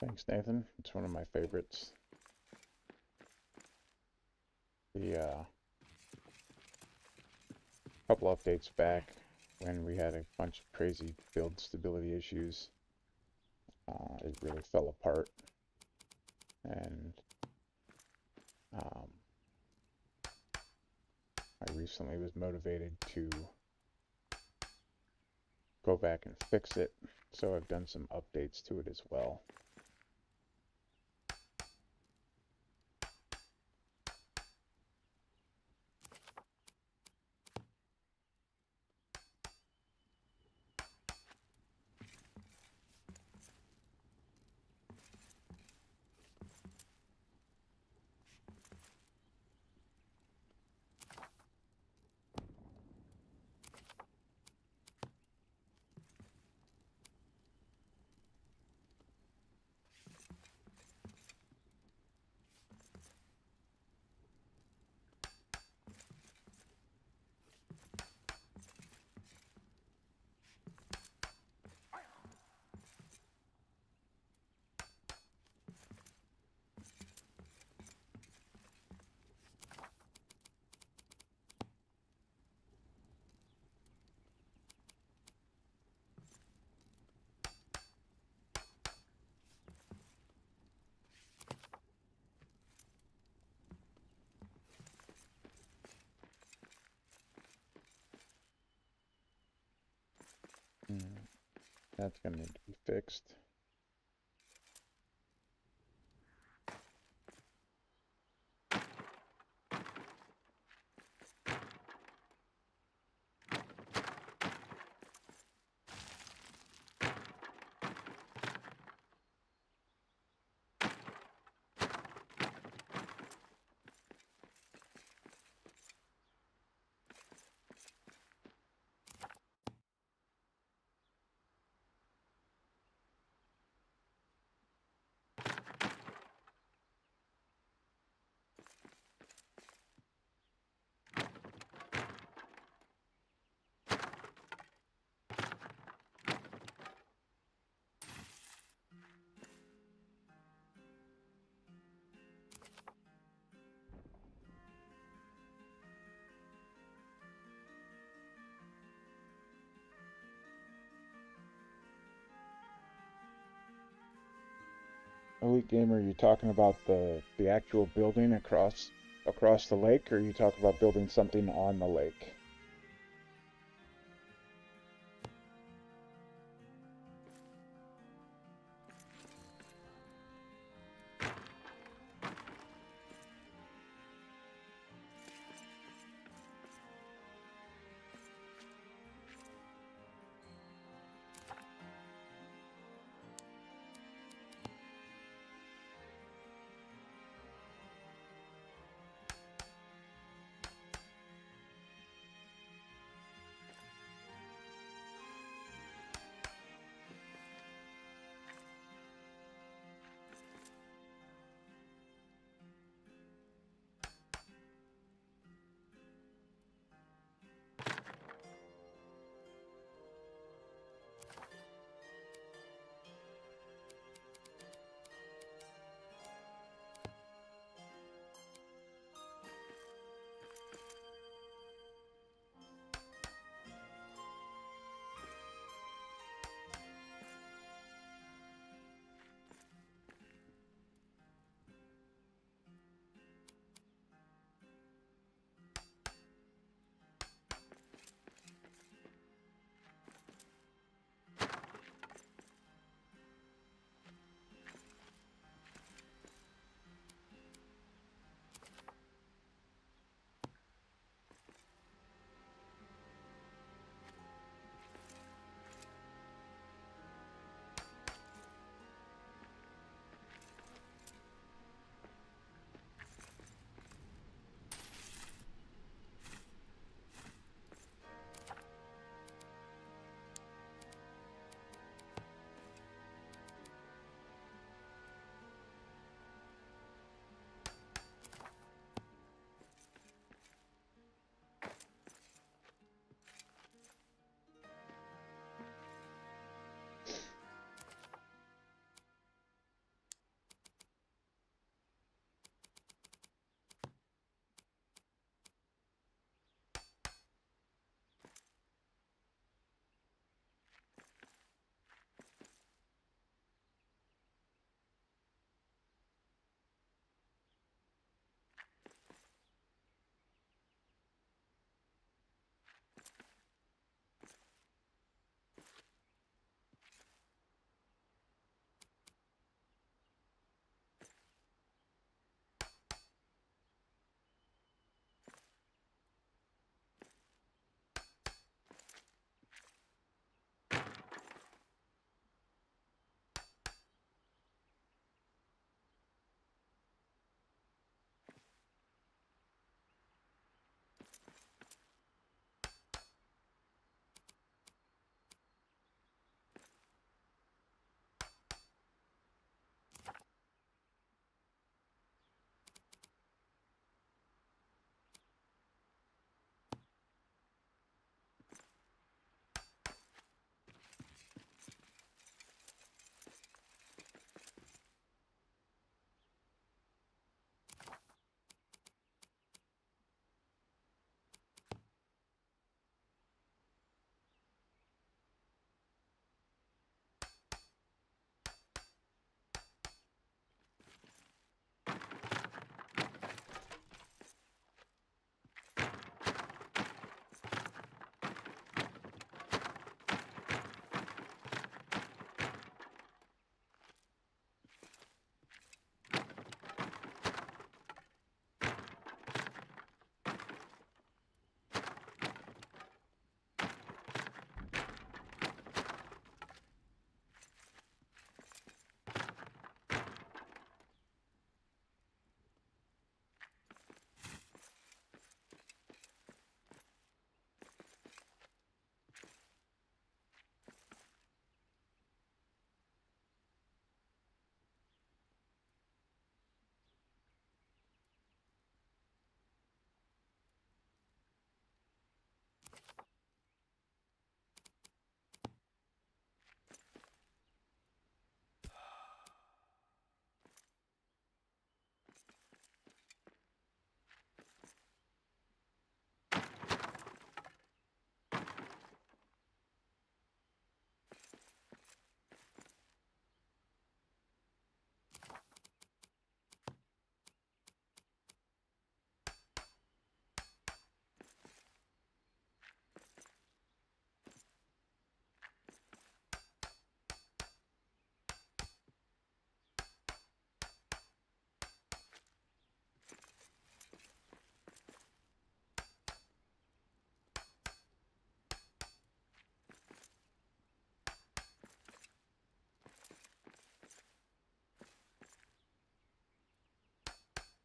Thanks, Nathan. It's one of my favorites. The couple updates back when we had a bunch of crazy build stability issues, it really fell apart, and I recently was motivated to go back and fix it, so I've done some updates to it as well. That's going to need to be fixed. Elite Gamer, are you talking about the actual building across the lake, or are you talking about building something on the lake?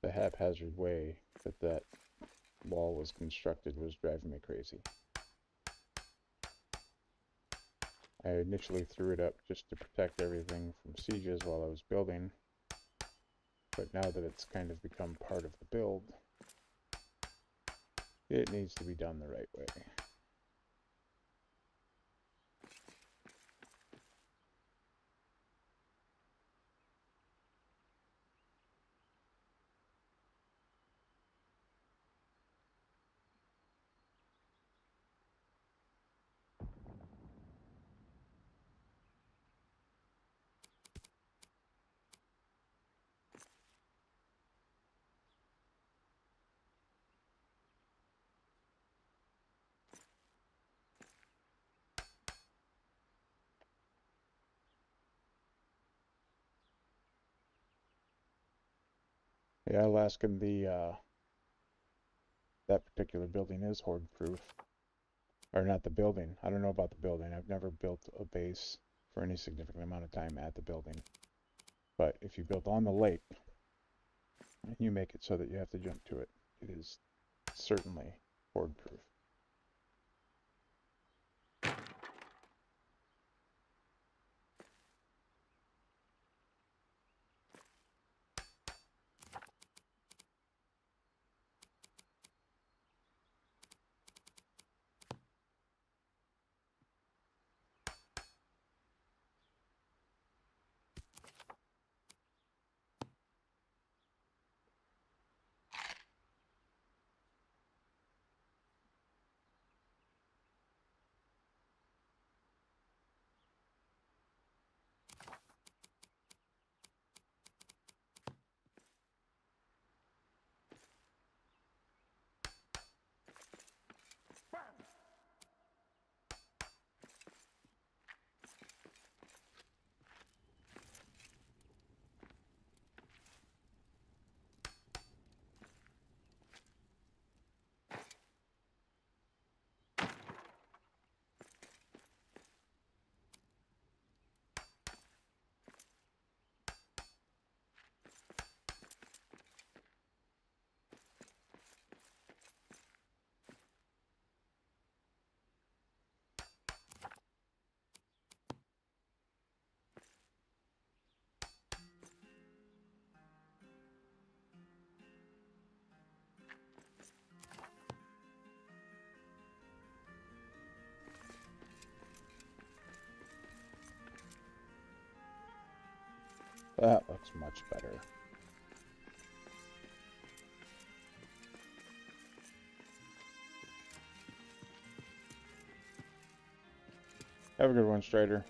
the haphazard way that that wall was constructed was driving me crazy. I initially threw it up just to protect everything from sieges while I was building, but now that it's kind of become part of the build, it needs to be done the right way. Yeah, Alaskan, that particular building is horde proof. Or not the building. I don't know about the building. I've never built a base for any significant amount of time at the building. But if you build on the lake, and you make it so that you have to jump to it, it is certainly horde proof. That looks much better. Have a good one, Strider.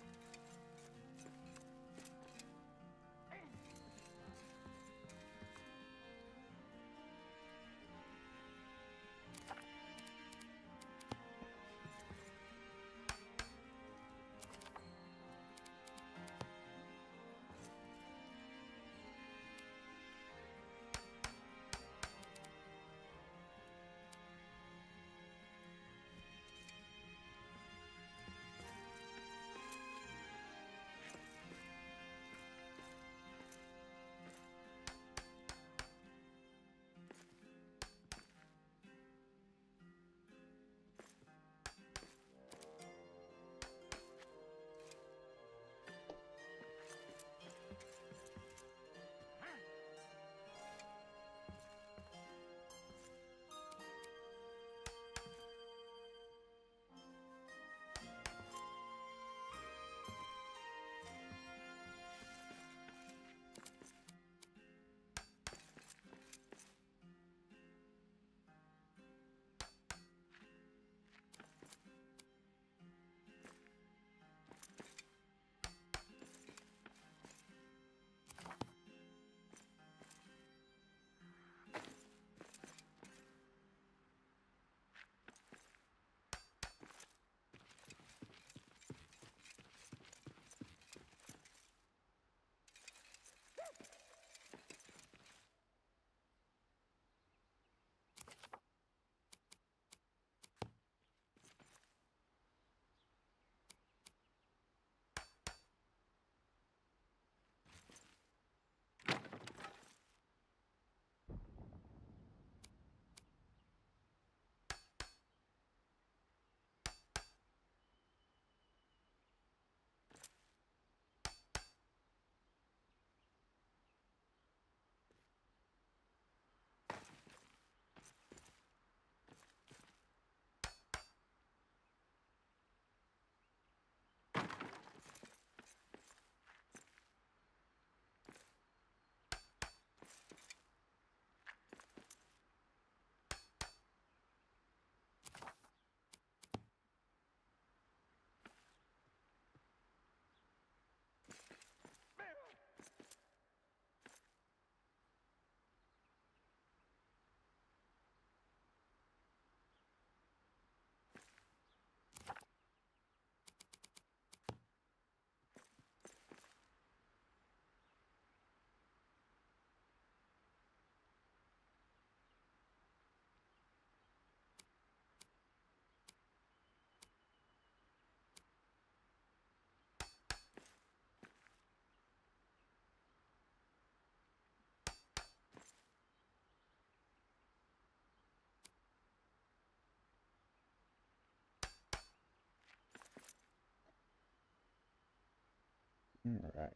All right.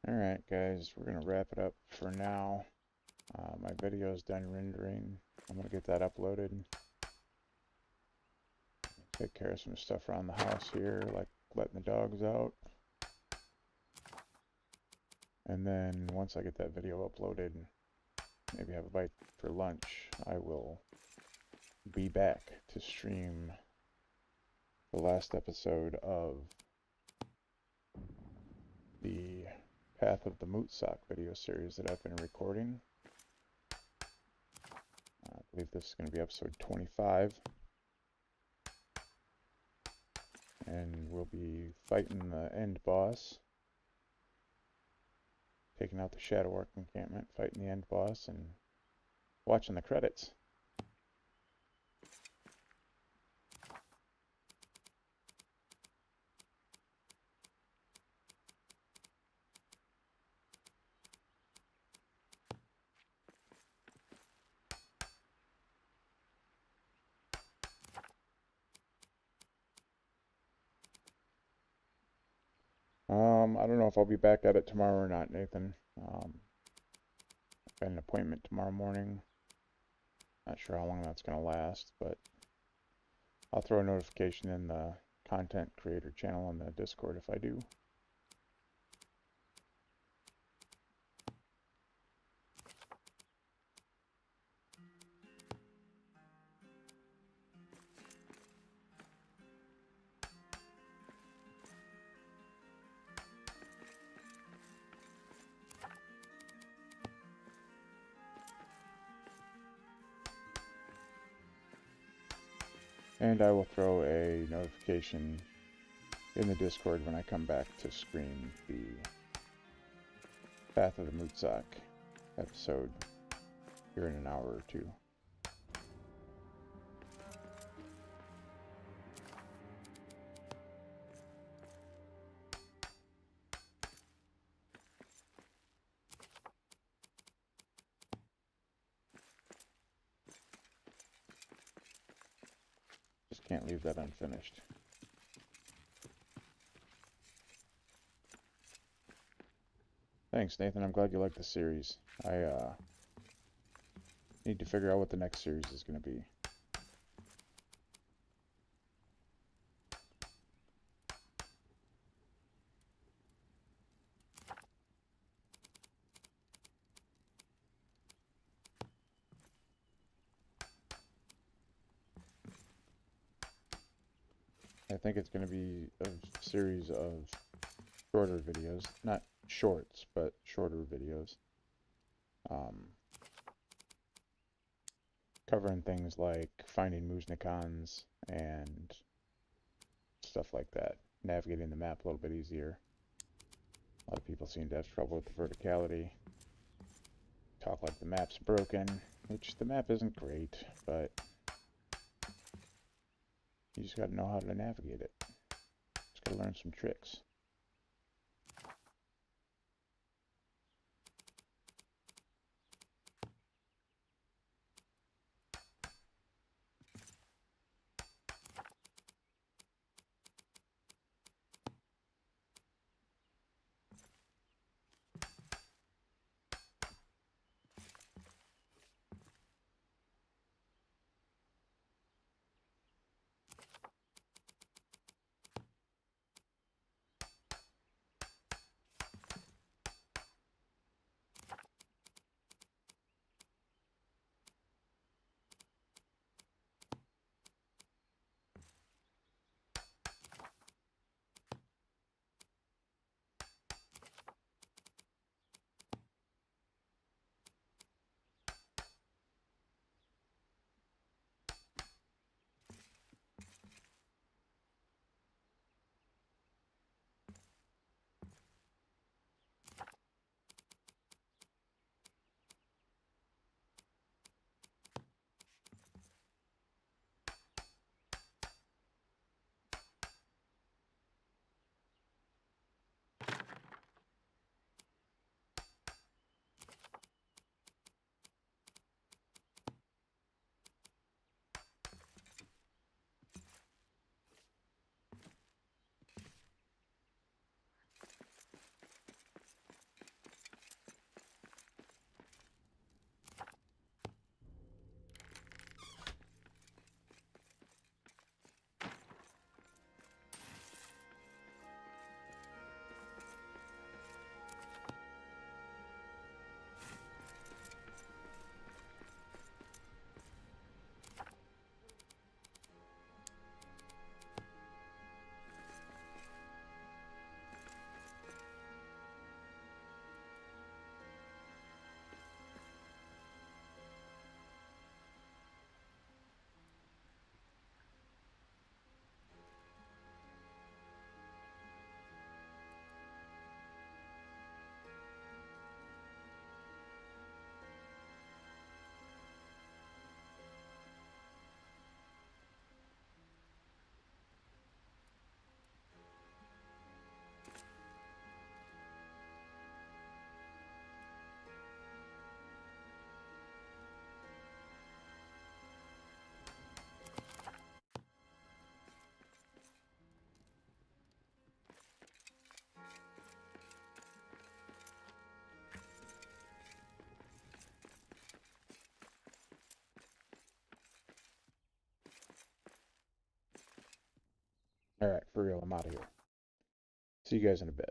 All right, guys, we're gonna wrap it up for now. My video is done rendering. I'm gonna get that uploaded. Take care of some stuff around the house here, like letting the dogs out. And then once I get that video uploaded, maybe have a bite for lunch, I will be back to stream the last episode of the Path of the Mootsock video series that I've been recording. I believe this is going to be episode 25. And we'll be fighting the end boss, taking out the Shadow Ark encampment, fighting the end boss, and watching the credits. I don't know if I'll be back at it tomorrow or not, Nathan. I've got an appointment tomorrow morning. Not sure how long that's going to last, but I'll throw a notification in the content creator channel on the Discord if I do. And I will throw a notification in the Discord when I come back to stream the Path of the Mootsock episode here in an hour or two. Just can't leave that unfinished. Thanks, Nathan. I'm glad you like the series. I need to figure out what the next series is going to be. I think it's going to be a series of shorter videos, not shorts, but shorter videos, covering things like finding Muznikans and stuff like that, navigating the map a little bit easier. A lot of people seem to have trouble with the verticality. Talk like the map's broken, which the map isn't great, but you just gotta know how to navigate it. Just gotta learn some tricks. Alright, for real, I'm out of here. See you guys in a bit.